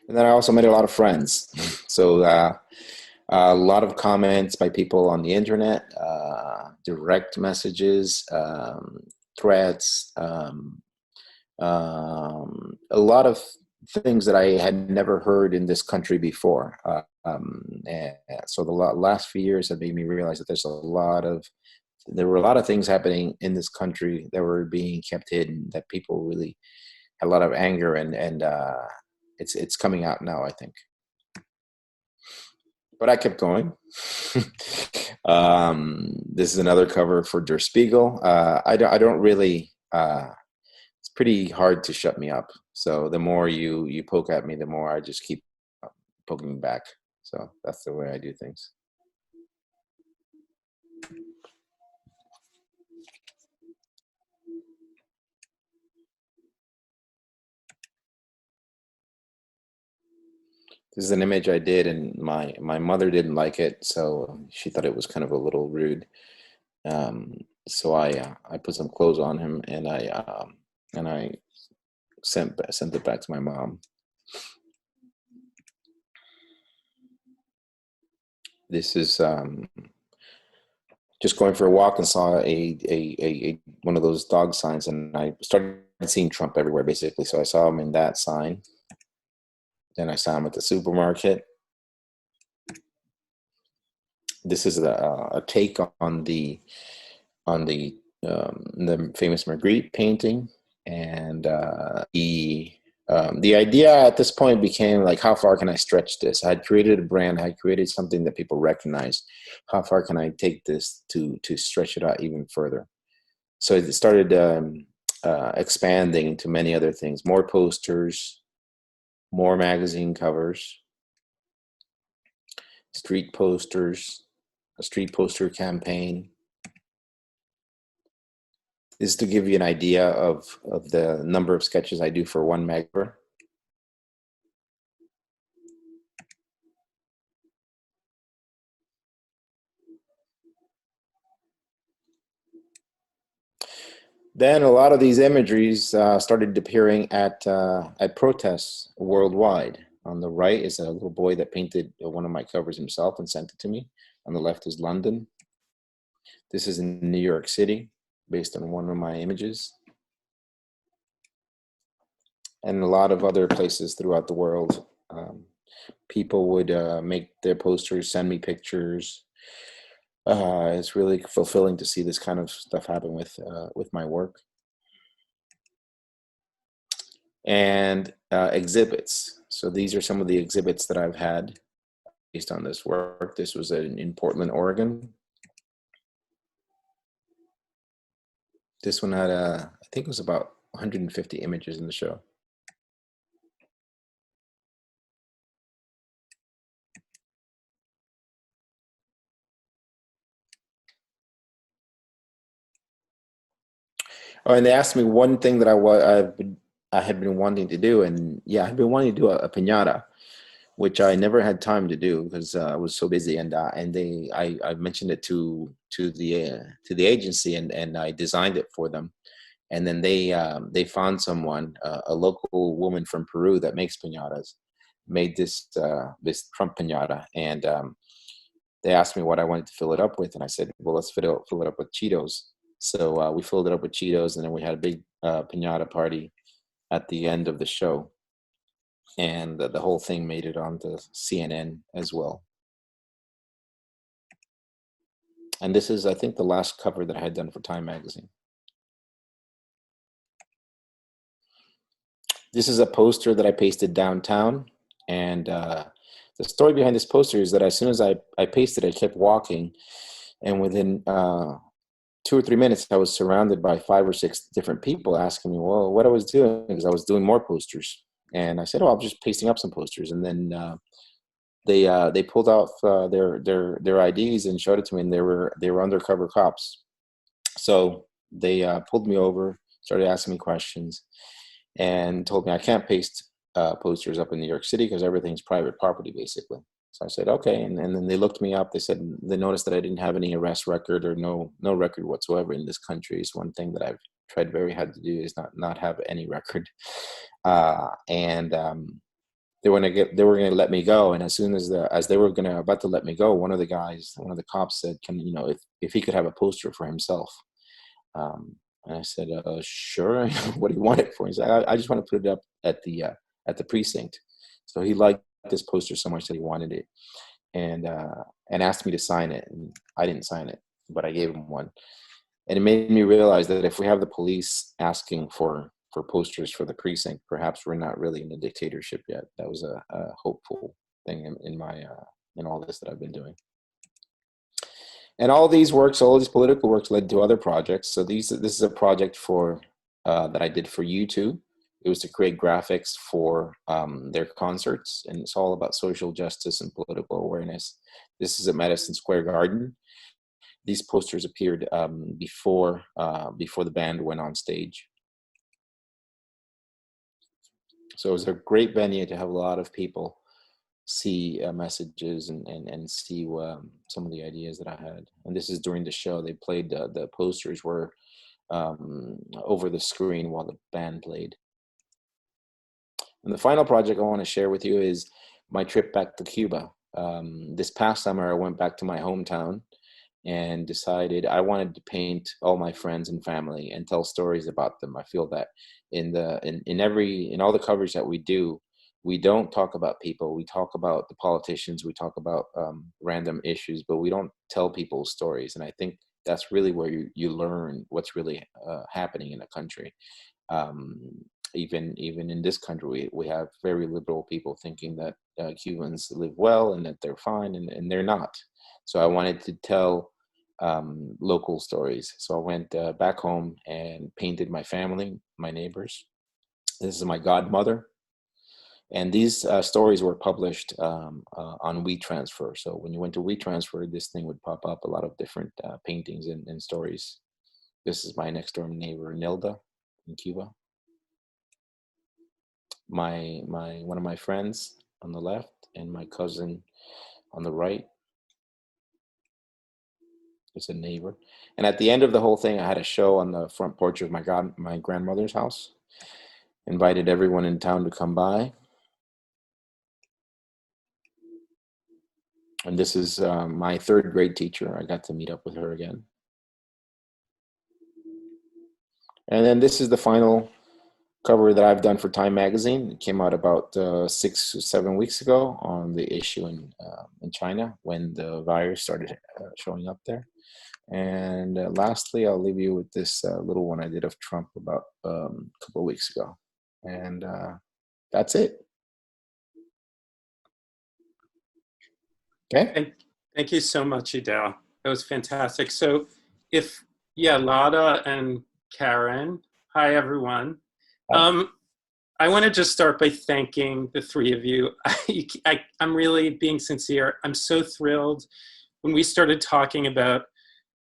And then I also made a lot of friends. So a lot of comments by people on the internet, direct messages, threads, a lot of things that I had never heard in this country before. So the last few years have made me realize that there were a lot of things happening in this country that were being kept hidden, that people really had a lot of anger, and it's coming out now, I think. But I kept going. This is another cover for Der Spiegel. I don't really. It's pretty hard to shut me up. So the more you poke at me, the more I just keep poking back. So that's the way I do things. This is an image I did, and my mother didn't like it, so she thought it was kind of a little rude. So I put some clothes on him, and I sent it back to my mom. This is just going for a walk and saw a one of those dog signs, and I started seeing Trump everywhere, basically. So I saw him in that sign. Then I saw him at the supermarket. This is a take on the famous Magritte painting, and the idea at this point became like, how far can I stretch this? I had created a brand, I had created something that people recognize. How far can I take this to stretch it out even further? so it started expanding into many other things, more posters, more magazine covers, street posters, a street poster campaign. This is to give you an idea of the number of sketches I do for one mag. Then a lot of these imageries started appearing at protests worldwide. On the right is a little boy that painted one of my covers himself and sent it to me. On the left is London. This is in New York City, based on one of my images. And a lot of other places throughout the world. People would make their posters, send me pictures. It's really fulfilling to see this kind of stuff happen with my work. And exhibits. So these are some of the exhibits that I've had based on this work. This was in Portland, Oregon. This one had, I think it was about 150 images in the show. Oh, and they asked me one thing that I had been wanting to do, and yeah, I've been wanting to do a piñata, which I never had time to do because I was so busy. And I mentioned it to the agency, and I designed it for them. And then they found someone, a local woman from Peru that makes piñatas, made this Trump piñata, and they asked me what I wanted to fill it up with, and I said, well, let's fill it up with Cheetos. So we filled it up with Cheetos, and then we had a big piñata party at the end of the show, and the whole thing made it onto CNN as well. And this is, I think, the last cover that I had done for Time magazine. This is a poster that I pasted downtown, and the story behind this poster is that as soon as I pasted it, I kept walking, and within 2 or 3 minutes, I was surrounded by 5 or 6 different people asking me, well, what I was doing, because I was doing more posters. And I said, oh, I'm just pasting up some posters. And then they pulled out their IDs and showed it to me, and they were undercover cops. So they pulled me over, started asking me questions, and told me I can't paste posters up in New York City because everything's private property, basically. So I said, okay. And then they looked me up. They said they noticed that I didn't have any arrest record or no record whatsoever in this country. It's one thing that I've tried very hard to do, is not have any record. And they were going to let me go. And as soon as they were about to let me go, one of the cops said, can, you know, if he could have a poster for himself. And I said, sure. What do you want it for? He said, I just want to put it up at the precinct. So he liked this poster so much that he wanted it, and asked me to sign it. And I didn't sign it, but I gave him one. And it made me realize that if we have the police asking for posters for the precinct, perhaps we're not really in a dictatorship yet. That was a hopeful thing in all this that I've been doing. And all these political works led to other projects. So this is a project that I did for U2. It was to create graphics for their concerts, and it's all about social justice and political awareness. This is at Madison Square Garden. These posters appeared before the band went on stage. So it was a great venue to have a lot of people see messages and see some of the ideas that I had. And this is during the show. They played, the posters were over the screen while the band played. And the final project I want to share with you is my trip back to Cuba. This past summer, I went back to my hometown and decided I wanted to paint all my friends and family and tell stories about them. I feel that in all the coverage that we do, we don't talk about people. We talk about the politicians. We talk about random issues, but we don't tell people's stories. And I think that's really where you learn what's really happening in a country. Even in this country, we have very liberal people thinking that Cubans live well and that they're fine, and they're not. So I wanted to tell local stories. So I went back home and painted my family, my neighbors. This is my godmother. And these stories were published on WeTransfer. So when you went to WeTransfer, this thing would pop up a lot of different paintings and stories. This is my next door neighbor, Nilda, in Cuba. One of my friends on the left, and my cousin on the right. It's a neighbor. And at the end of the whole thing, I had a show on the front porch of my grandmother's house. Invited everyone in town to come by. And this is my third grade teacher. I got to meet up with her again. And then this is the final cover that I've done for Time Magazine. It came out about 6 or 7 weeks ago on the issue in China when the virus started showing up there. And lastly, I'll leave you with this little one I did of Trump about a couple of weeks ago. And that's it. Okay. Thank you so much, Edel. That was fantastic. So Lara and Karen, hi everyone. I want to just start by thanking the three of you. I'm really being sincere. I'm so thrilled. When we started talking about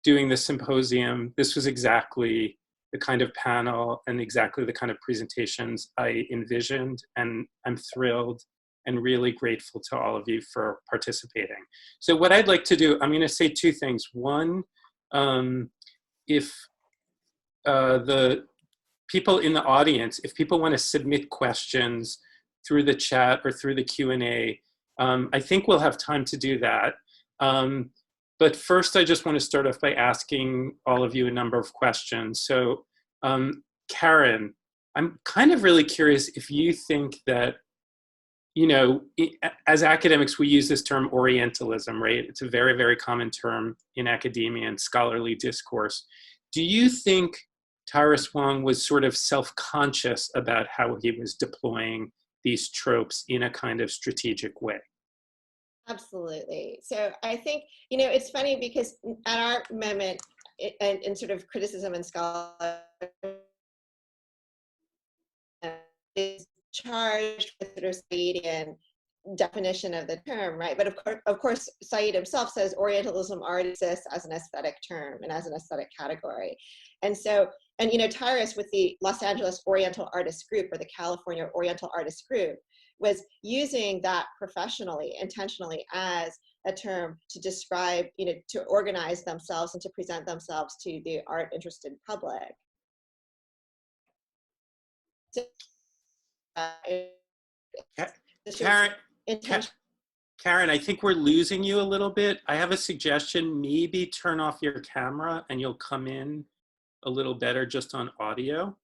doing the symposium, this was exactly the kind of panel and exactly the kind of presentations I envisioned, and I'm thrilled and really grateful to all of you for participating. So what I'd like to do, I'm going to say two things. One, if the people in the audience, if people want to submit questions through the chat or through the Q&A, I think we'll have time to do that. But first, I just want to start off by asking all of you a number of questions. So Karen, I'm kind of really curious if you think that, you know, as academics, we use this term Orientalism, right? It's a very, very common term in academia and scholarly discourse. Do you think Tyrus Wong was sort of self-conscious about how he was deploying these tropes in a kind of strategic way? Absolutely. So I think, you know, it's funny because at our moment in sort of criticism and scholarship is charged with sort of Saguian definition of the term, right? But of course, Said himself says Orientalism already exists as an aesthetic term and as an aesthetic category. And so, and you know, Tyrus with the Los Angeles Oriental Artists Group or the California Oriental Artists Group was using that professionally, intentionally as a term to describe, you know, to organize themselves and to present themselves to the art interested public. So, Karen, I think we're losing you a little bit. I have a suggestion. Maybe turn off your camera and you'll come in a little better just on audio.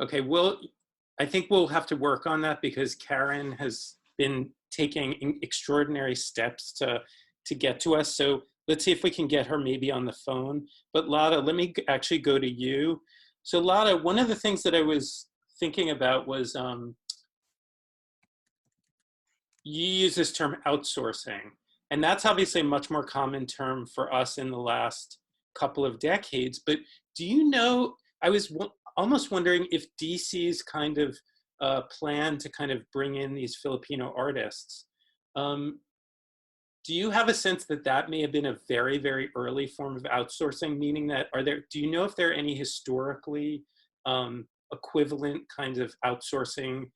Okay, I think we'll have to work on that because Karen has been taking extraordinary steps to get to us. So let's see if we can get her maybe on the phone. But Lara, let me actually go to you. So Lara, one of the things that I was thinking about was you use this term outsourcing. And that's obviously a much more common term for us in the last couple of decades. But do you know, I was almost wondering if DC's kind of plan to kind of bring in these Filipino artists. Do you have a sense that that may have been a very, very early form of outsourcing, meaning that do you know if there are any historically equivalent kinds of outsourcing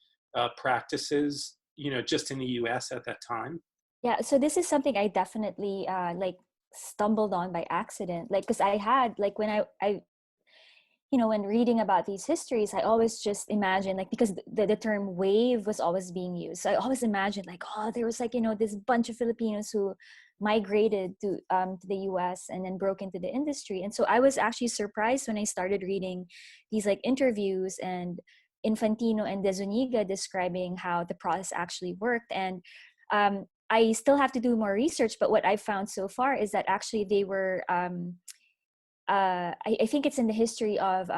practices, you know, just in the US at that time? Yeah, so this is something I definitely like stumbled on by accident. Like, because I had, like, when I you know, when reading about these histories, I always just imagine, like, because the term wave was always being used. So I always imagined, like, oh, there was, like, you know, this bunch of Filipinos who migrated to the US and then broke into the industry. And so I was actually surprised when I started reading these, like, interviews and Infantino and De Zuniga describing how the process actually worked. And I still have to do more research, but what I've found so far is that actually they were, I think it's in the history of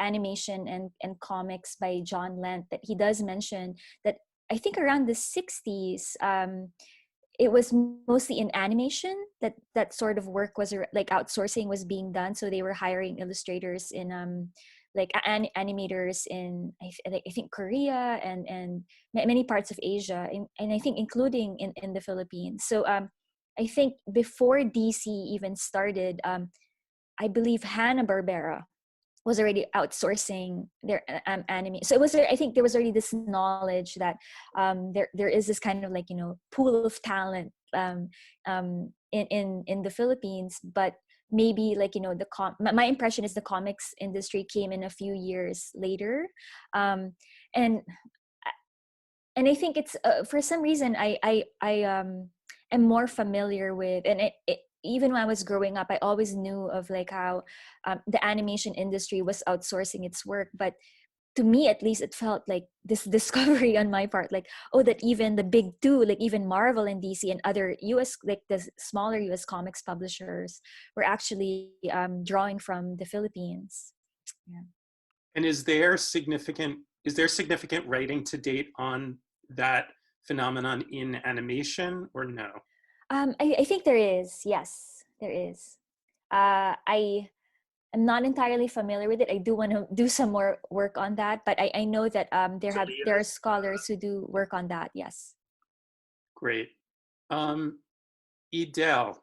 animation and comics by John Lent that he does mention that I think around the 60s, it was mostly in animation that sort of work was like outsourcing was being done. So they were hiring illustrators in like animators in I think Korea and many parts of Asia, and I think including in the Philippines. So I think before DC even started, I believe Hanna-Barbera was already outsourcing their anime. So it was, I think there was already this knowledge that there is this kind of like, you know, pool of talent in the Philippines, but maybe like, you know, my impression is the comics industry came in a few years later. And and I think it's for some reason I am more familiar with, and even when I was growing up, I always knew of like how the animation industry was outsourcing its work. But to me, at least, it felt like this discovery on my part, like, oh, that even the big two, like even Marvel and DC and other US, like the smaller US comics publishers, were actually drawing from the Philippines. Yeah. And is there significant writing to date on that phenomenon in animation or no? I think there is. Yes, there is. I am not entirely familiar with it. I do want to do some more work on that, but I know that there are scholars who do work on that. Yes. Great. Edel,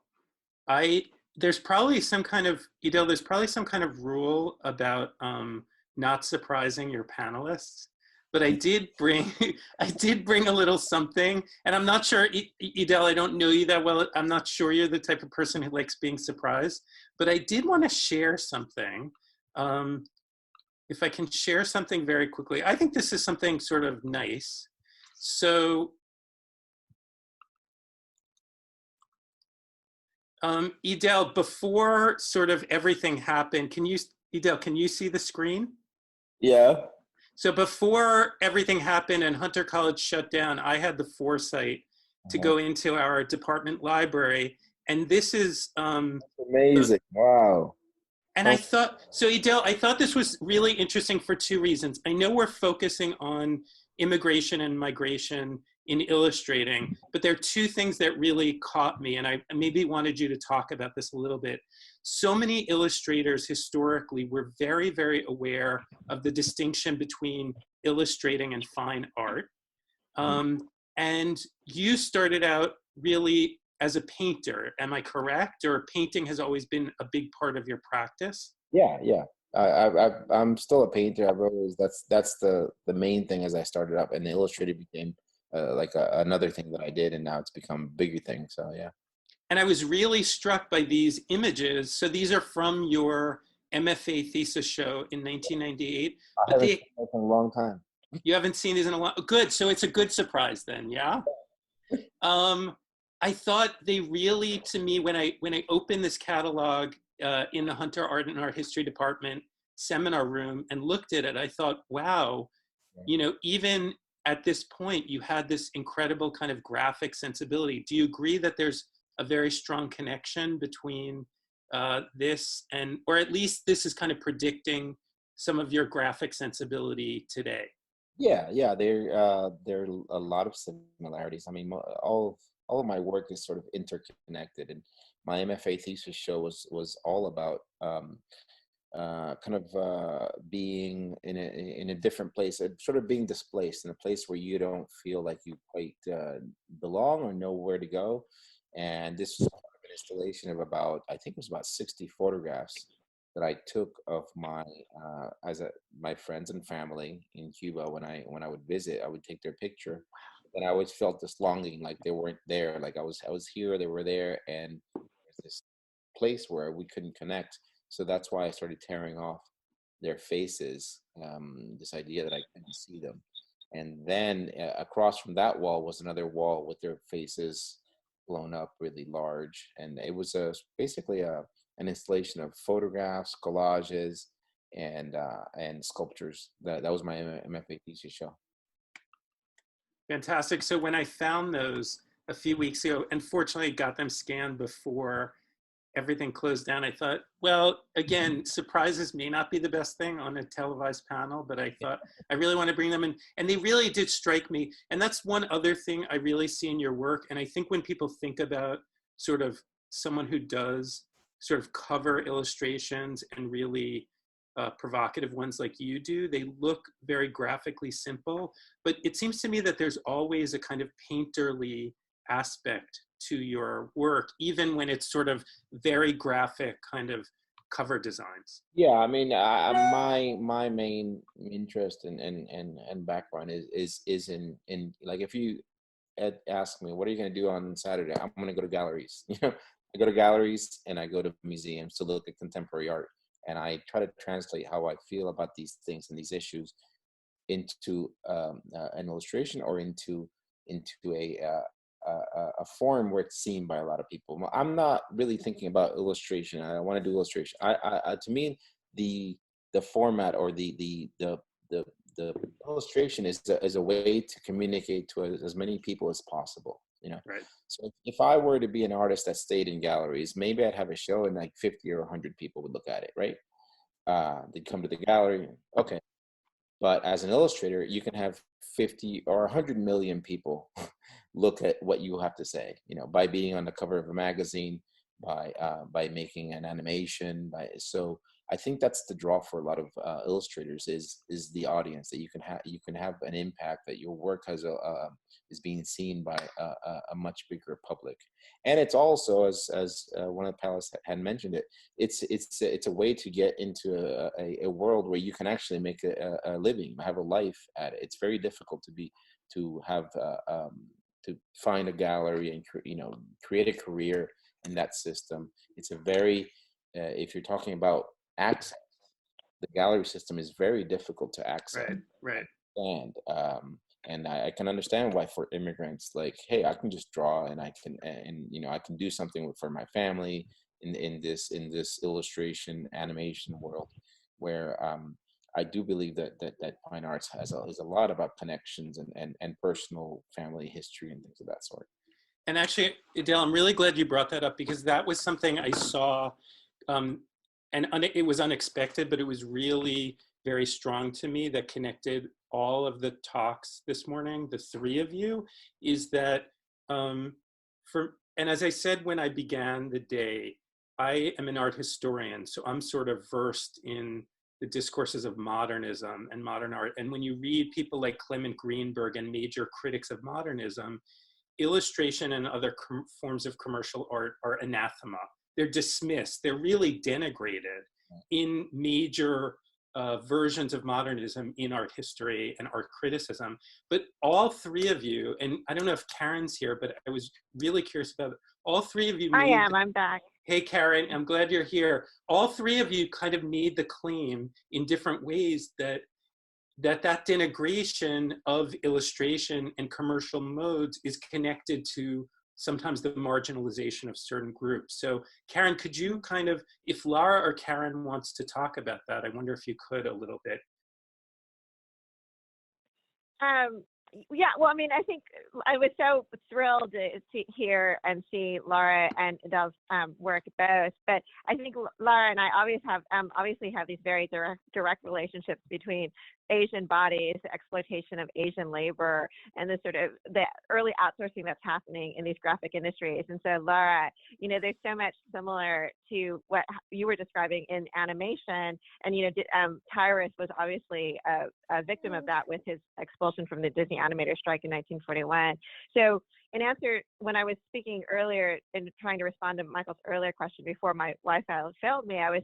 there's probably some kind of rule about not surprising your panelists, but I did bring a little something, and I'm not sure, Edel, I don't know you that well. I'm not sure you're the type of person who likes being surprised, but I did want to share something. If I can share something very quickly, I think this is something sort of nice. So, Edel, before sort of everything happened, Edel, can you see the screen? Yeah. So before everything happened and Hunter College shut down, I had the foresight to go into our department library, and this is Amazing. Wow. and I thought, so Edel, I thought this was really interesting for two reasons. I know we're focusing on immigration and migration in illustrating, but there are two things that really caught me, and I maybe wanted you to talk about this a little bit. So many illustrators historically were very, very aware of the distinction between illustrating and fine art. And you started out really as a painter, am I correct? Or painting has always been a big part of your practice? Yeah, yeah. I'm still a painter. I've always that's the main thing as I started up, and the illustrator became like another thing that I did, and now it's become a bigger thing. So yeah. And I was really struck by these images. So these are from your MFA thesis show in 1998. I haven't seen that in a long time. You haven't seen these in a long, good. So it's a good surprise then, yeah? I thought they really, to me, when I opened this catalog in the Hunter Art and Art History Department seminar room and looked at it, I thought, wow, you know, even at this point, you had this incredible kind of graphic sensibility. Do you agree that there's a very strong connection between this and, or at least this is kind of predicting some of your graphic sensibility today? Yeah, yeah. There are a lot of similarities. I mean, all of my work is sort of interconnected, and my MFA thesis show was all about kind of being in a different place, sort of being displaced in a place where you don't feel like you quite belong or know where to go. And this was part of an installation of about, I think it was about 60 photographs that I took of my my friends and family in Cuba. When I would visit, I would take their picture, and I always felt this longing, like they weren't there, like I was here, they were there, and there's this place where we couldn't connect. So that's why I started tearing off their faces, this idea that I couldn't see them. And then across from that wall was another wall with their faces blown up really large. And it was basically an installation of photographs, collages, and sculptures. That was my MFA thesis show. Fantastic. So when I found those a few weeks ago, unfortunately got them scanned before everything closed down, I thought, well, again, surprises may not be the best thing on a televised panel, but I thought I really want to bring them in. And they really did strike me. And that's one other thing I really see in your work. And I think when people think about sort of someone who does sort of cover illustrations and really provocative ones like you do, they look very graphically simple. But it seems to me that there's always a kind of painterly aspect to your work, even when it's sort of very graphic kind of cover designs. Yeah, I mean, my main interest and background is in like, if you ask me, what are you going to do on Saturday? I'm going to go to galleries. You know, I go to galleries and I go to museums to look at contemporary art, and I try to translate how I feel about these things and these issues into an illustration, or into a form where it's seen by a lot of people. I'm not really thinking about illustration. I want to do illustration. To me, the format, or the illustration is a way to communicate to as many people as possible. You know, Right. so if I were to be an artist that stayed in galleries, maybe I'd have a show and like 50 or 100 people would look at it, right? They'd come to the gallery. Okay. But as an illustrator, you can have 50 or 100 million people look at what you have to say, you know, by being on the cover of a magazine, by making an animation. So I think that's the draw for a lot of illustrators is the audience, that you can have an impact, that your work is being seen by a much bigger public. And it's also, as one of the panelists had mentioned it, it's a way to get into a world where you can actually make a living, have a life at it. It's very difficult to find a gallery and create a career in that system. It's a very if you're talking about access, the gallery system is very difficult to access. Right. And I can understand why, for immigrants, like, hey, I can just draw and I can do something for my family in this illustration animation world, where I do believe that fine arts is a lot about connections and personal family history and things of that sort. And actually, Edel, I'm really glad you brought that up, because that was something I saw, and it was unexpected, but it was really very strong to me, that connected all of the talks this morning, the three of you, is that and as I said when I began the day, I am an art historian, so I'm sort of versed in the discourses of modernism and modern art. And when you read people like Clement Greenberg and major critics of modernism, illustration and other forms of commercial art are anathema. They're dismissed. They're really denigrated in major versions of modernism in art history and art criticism. But all three of you, and I don't know if Karen's here, but I was really curious about it. All three of you. I'm back. Hey, Karen, I'm glad you're here. All three of you kind of made the claim in different ways that denigration of illustration and commercial modes is connected to sometimes the marginalization of certain groups. So Karen, could you kind of, if Lara or Karen wants to talk about that, I wonder if you could a little bit. Yeah, well, I mean, I think I was so thrilled to hear and see Lara and Edel's work both. But I think Lara and I obviously have these very direct relationships between Asian bodies, the exploitation of Asian labor, and the sort of the early outsourcing that's happening in these graphic industries. And so, Lara, you know, there's so much similar to what you were describing in animation. And, you know, Tyrus was obviously a victim of that with his expulsion from the Disney animator strike in 1941. So in answer, when I was speaking earlier and trying to respond to Michael's earlier question before my Wi-Fi failed me, I was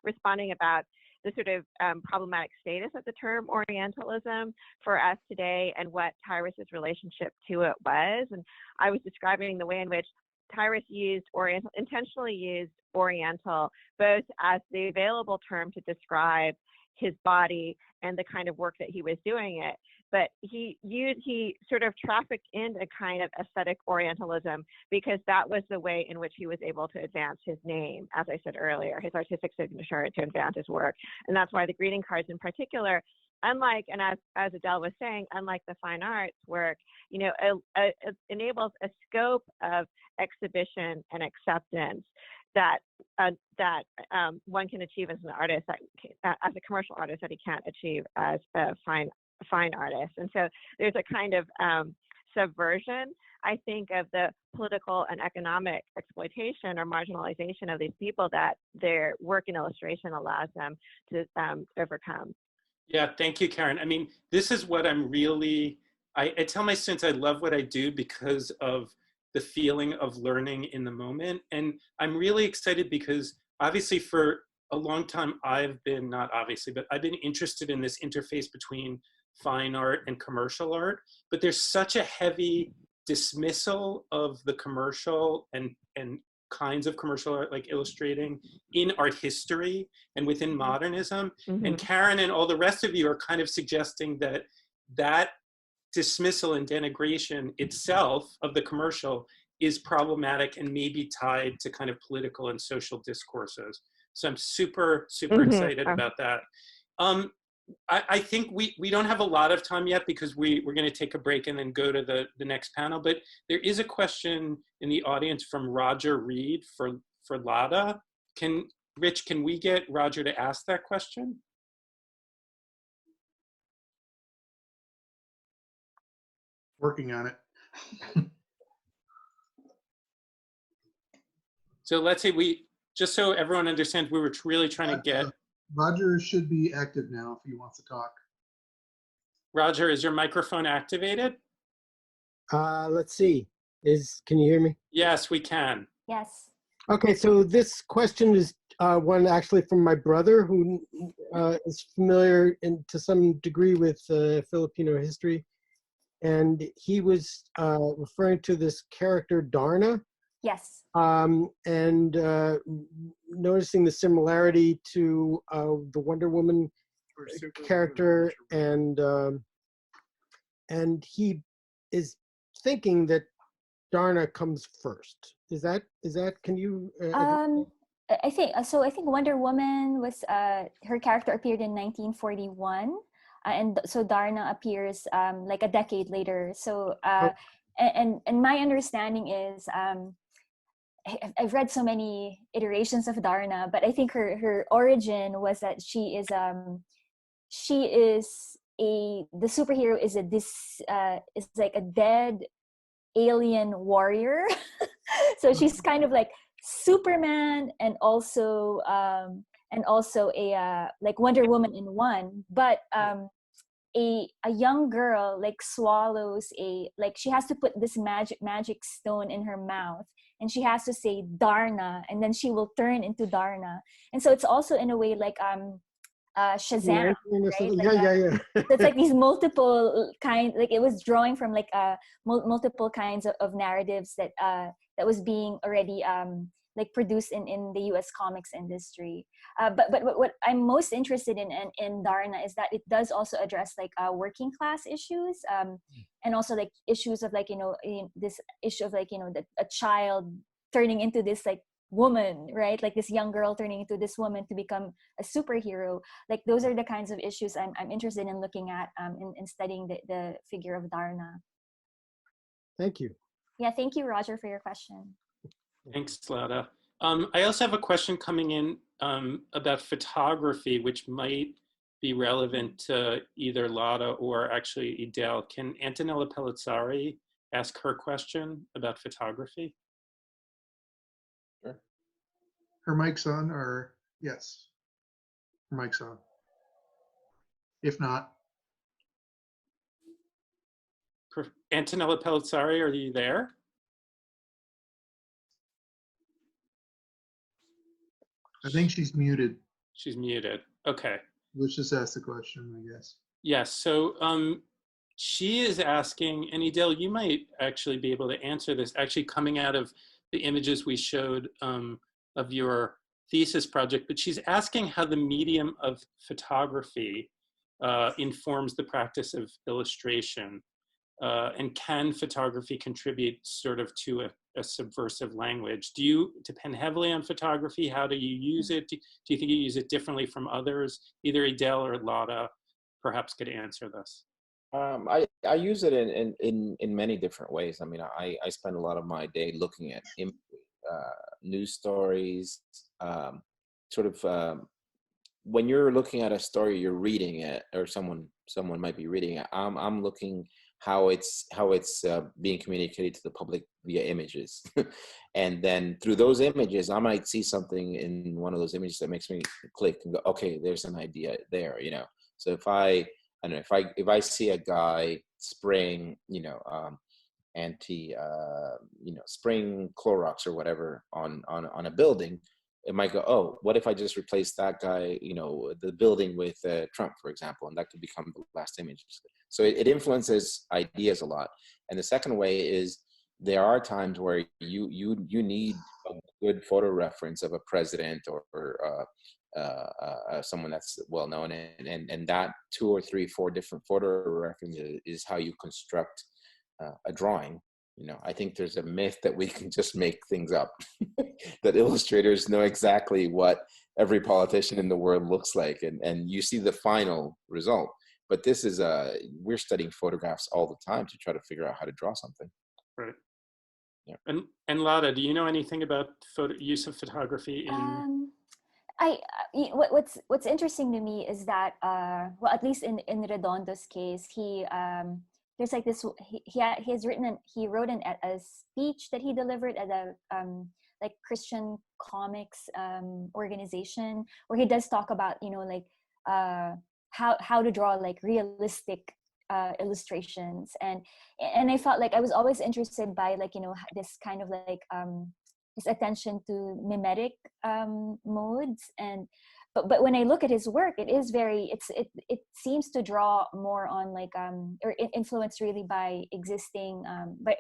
responding about the sort of problematic status of the term Orientalism for us today and what Tyrus's relationship to it was. And I was describing the way in which Tyrus intentionally used Oriental, both as the available term to describe his body and the kind of work that he was doing it, but he sort of trafficked in a kind of aesthetic Orientalism because that was the way in which he was able to advance his name, as I said earlier, his artistic signature, to advance his work. And that's why the greeting cards in particular unlike, and as Edel was saying, unlike the fine arts work, you know, it enables a scope of exhibition and acceptance that one can achieve as an artist, as a commercial artist, that he can't achieve as a fine artist. And so there's a kind of subversion, I think, of the political and economic exploitation or marginalization of these people that their work in illustration allows them to overcome. Yeah, thank you, Karen. I mean, this is what I'm really, I tell my students I love what I do because of the feeling of learning in the moment. And I'm really excited because obviously for a long time, not obviously, but I've been interested in this interface between fine art and commercial art, but there's such a heavy dismissal of the commercial and kinds of commercial art, like illustrating, in art history and within modernism. Mm-hmm. And Karen and all the rest of you are kind of suggesting that that dismissal and denigration itself of the commercial is problematic and maybe tied to kind of political and social discourses. So I'm super, super Mm-hmm. excited about that. I think we don't have a lot of time yet because we're going to take a break and then go to the next panel. But there is a question in the audience from Roger Reed for Lara. Rich, can we get Roger to ask that question? Working on it. So let's say just so everyone understands, we were really trying to get. Roger should be active now if he wants to talk. Roger, is your microphone activated? Let's see. Can you hear me? Yes, we can. Yes. Okay, so this question is one actually from my brother, who is familiar to some degree with Filipino history. And he was referring to this character, Darna. Yes. And noticing the similarity to the Wonder Woman character, and he is thinking that Darna comes first. Is that can you? I think so. I think Wonder Woman was her character appeared in 1941, and so Darna appears like a decade later. So and my understanding is I've read so many iterations of Darna, but I think her origin was that the superhero is is like a dead alien warrior. So she's kind of like Superman and also a like Wonder Woman in one, but a young girl like swallows she has to put this magic stone in her mouth, and she has to say Darna, and then she will turn into Darna. And so it's also in a way like Shazam, right? Yeah. So it's like these multiple like it was drawing from like multiple kinds of narratives that was being already like produced in the US comics industry. But what I'm most interested in Darna is that it does also address like working class issues, and also like issues of like, this issue of like, a child turning into this like woman, right? Like this young girl turning into this woman to become a superhero. Like those are the kinds of issues I'm interested in looking at in studying the figure of Darna. Thank you. Yeah, thank you, Roger, for your question. Thanks, Lara. I also have a question coming in about photography, which might be relevant to either Lara or actually Edel. Can Antonella Pellizzari ask her question about photography? Sure. Her mic's on, or yes, her mic's on. If not, Antonella Pellizzari, are you there? I think she's muted. She's muted. Okay. Let's just ask the question, I guess. Yes. So she is asking, and Edel, you might actually be able to answer this, actually coming out of the images we showed of your thesis project, but she's asking how the medium of photography informs the practice of illustration. And can photography contribute sort of to a subversive language? Do you depend heavily on photography? How do you use it? Do you think you use it differently from others, either Edel or Lara? perhaps could answer this. I use it in many different ways. I mean, I spend a lot of my day looking at news stories, sort of when you're looking at a story, you're reading it, or someone might be reading it. I'm looking how it's being communicated to the public via images, and then through those images, I might see something in one of those images that makes me click and go, okay, there's an idea there, you know. So if I don't know, if I see a guy spraying, spraying Clorox or whatever on a building, it might go, oh, what if I just replace that guy, the building with Trump, for example, and that could become the last image. So it influences ideas a lot. And the second way is there are times where you need a good photo reference of a president or someone that's well known, and that 2 or 3, 4 different photo references is how you construct a drawing. I think there's a myth that we can just make things up, that illustrators know exactly what every politician in the world looks like, and you see the final result. But this is we're studying photographs all the time to try to figure out how to draw something. Right. Yeah. And Lara, do you know anything about use of photography in? What's interesting to me is that well, at least in Redondo's case, he there's like this, he wrote a speech that he delivered at a like Christian comics organization, where he does talk about how to draw like realistic illustrations, and I felt like I was always interested by this kind of like his attention to mimetic modes, and but when I look at his work, it is very it seems to draw more on like or influenced really by existing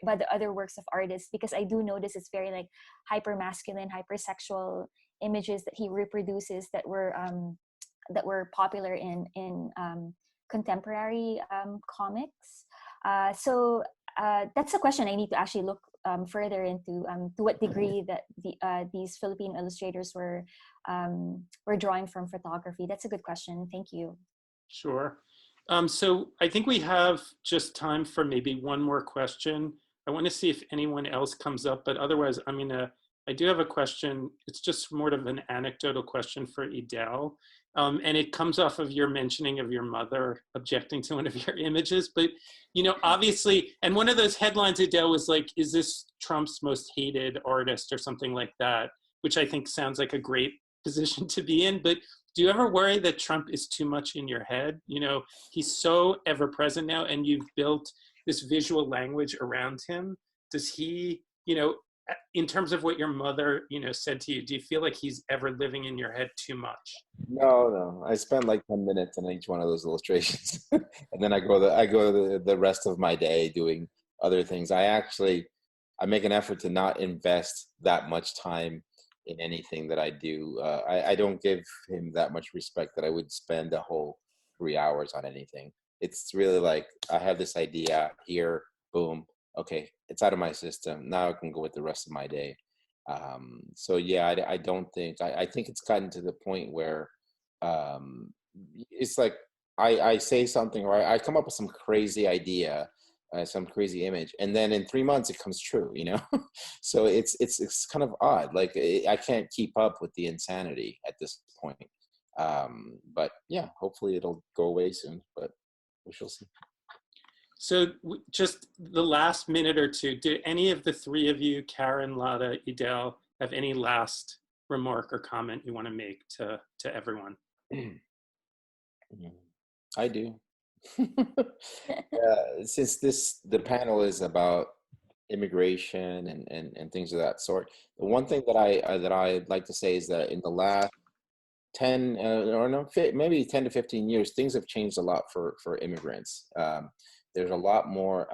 by the other works of artists, because I do notice it's very like hyper masculine, hypersexual images that he reproduces that were popular in contemporary comics. So that's a question I need to actually look further into, to what degree that these Philippine illustrators were drawing from photography. That's a good question. Thank you. Sure. So I think we have just time for maybe one more question. I want to see if anyone else comes up, but otherwise, I do have a question. It's just more of an anecdotal question for Edel. And it comes off of your mentioning of your mother objecting to one of your images. But, obviously, and one of those headlines, Edel, was like, is this Trump's most hated artist or something like that, which I think sounds like a great position to be in. But do you ever worry that Trump is too much in your head? He's so ever present now, and you've built this visual language around him. Does he, in terms of what your mother, said to you, do you feel like he's ever living in your head too much? No. I spend like 10 minutes on each one of those illustrations, and then I go the rest of my day doing other things. I make an effort to not invest that much time in anything that I do. I don't give him that much respect that I would spend a whole 3 hours on anything. It's really like, I have this idea here, boom. Okay, it's out of my system. Now I can go with the rest of my day. So yeah, I don't think, I think it's gotten to the point where it's like I say something, or I come up with some crazy idea, some crazy image, and then in 3 months it comes true, So it's kind of odd. Like I can't keep up with the insanity at this point. But yeah, hopefully it'll go away soon, but we shall see. So just the last minute or two, do any of the three of you, Karen, Lara, Edel, have any last remark or comment you want to make to everyone? I do. Since the panel is about immigration and things of that sort, the one thing that I'd like to say is that in the last 10 or no, maybe 10 to 15 years, things have changed a lot for immigrants. There's a lot more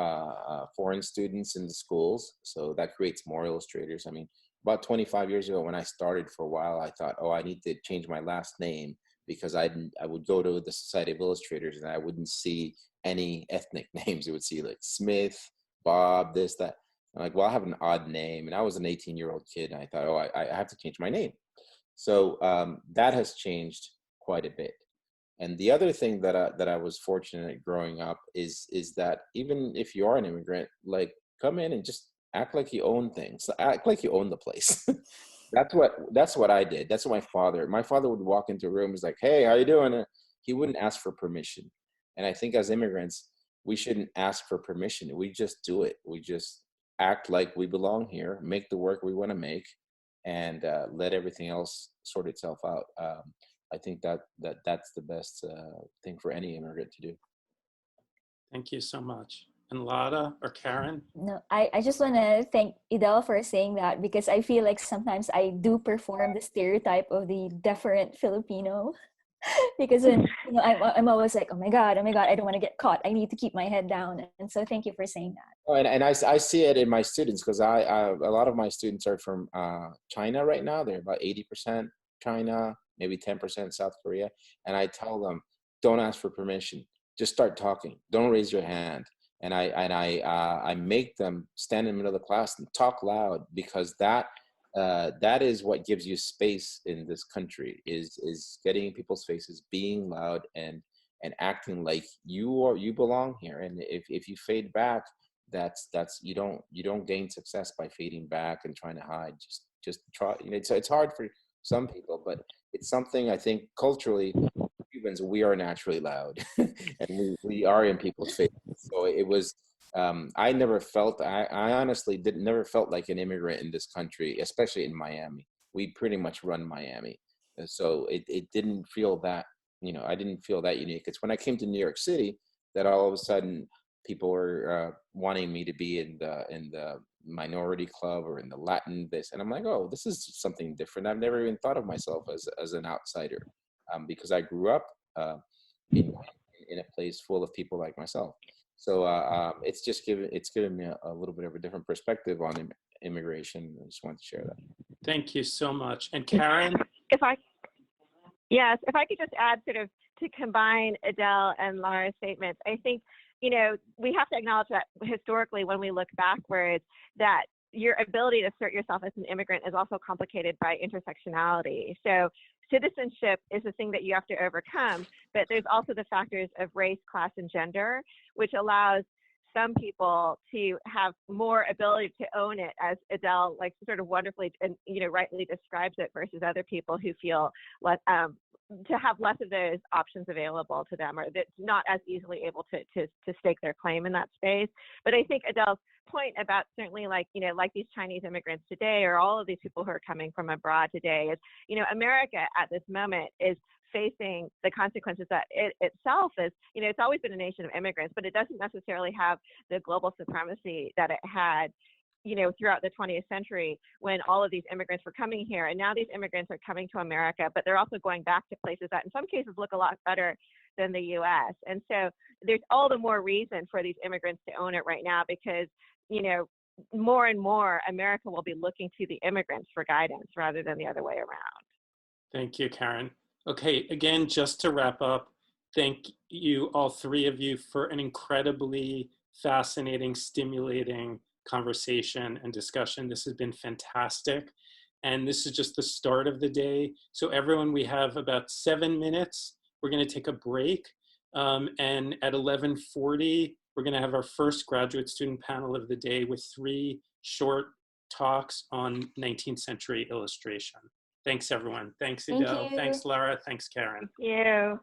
foreign students in the schools, so that creates more illustrators. I mean, about 25 years ago when I started, for a while, I thought, oh, I need to change my last name, because I would go to the Society of Illustrators and I wouldn't see any ethnic names. It would see like Smith, Bob, this, that. I'm like, well, I have an odd name. And I was an 18-year-old kid, and I thought, oh, I have to change my name. So that has changed quite a bit. And the other thing that I was fortunate growing up is that even if you are an immigrant, like, come in and just act like you own things, act like you own the place. That's what I did. That's what my father would walk into a room, he's like, hey, how you doing? He wouldn't ask for permission. And I think as immigrants, we shouldn't ask for permission. We just do it. We just act like we belong here, make the work we want to make, and let everything else sort itself out. I think that's the best thing for any immigrant to do. Thank you so much. And Lara or Karen? No, I just want to thank Edel for saying that, because I feel like sometimes I do perform the stereotype of the deferent Filipino. Because when, I'm always like, oh my God, I don't want to get caught. I need to keep my head down. And so thank you for saying that. Oh, and I see it in my students, because a lot of my students are from China right now. They're about 80% China, maybe 10% South Korea. And I tell them, don't ask for permission. Just start talking. Don't raise your hand. And I make them stand in the middle of the class and talk loud, because that is what gives you space in this country, is getting in people's faces, being loud, and acting like you belong here. And if you fade back, that's you don't gain success by fading back and trying to hide. Just try. It's hard for some people, but it's something I think culturally, Cubans, we are naturally loud, and we are in people's faces. So it was. I honestly never felt like an immigrant in this country, especially in Miami. We pretty much run Miami. So it didn't feel that, I didn't feel that unique. It's when I came to New York City that all of a sudden people were wanting me to be in the minority club or in the Latin this. And I'm like, oh, this is something different. I've never even thought of myself as an outsider, because I grew up in a place full of people like myself. So it's given me a little bit of a different perspective on immigration. I just wanted to share that. Thank you so much. And Karen? If I could just add, sort of, to combine Edel and Lara's statements, I think, we have to acknowledge that historically, when we look backwards, that your ability to assert yourself as an immigrant is also complicated by intersectionality. So citizenship is the thing that you have to overcome, but there's also the factors of race, class, and gender, which allows some people to have more ability to own it, as Edel sort of wonderfully and rightly describes it, versus other people who feel to have less of those options available to them, or that's not as easily able to stake their claim in that space. But I think Edel's point about certainly like these Chinese immigrants today, or all of these people who are coming from abroad today, is, America at this moment is facing the consequences that it itself is, it's always been a nation of immigrants, but it doesn't necessarily have the global supremacy that it had, throughout the 20th century, when all of these immigrants were coming here. And now these immigrants are coming to America, but they're also going back to places that in some cases look a lot better than the US. And so there's all the more reason for these immigrants to own it right now, because, more and more America will be looking to the immigrants for guidance rather than the other way around. Thank you, Karen. Okay, again, just to wrap up, thank you, all three of you, for an incredibly fascinating, stimulating conversation and discussion. This has been fantastic. And this is just the start of the day. So everyone, we have about 7 minutes. We're going to take a break. And at 11:40, we're going to have our first graduate student panel of the day with 3 short talks on 19th century illustration. Thanks, everyone. Thanks, Edel. Thank you. Thanks, Lara. Thanks, Karen. Thank you.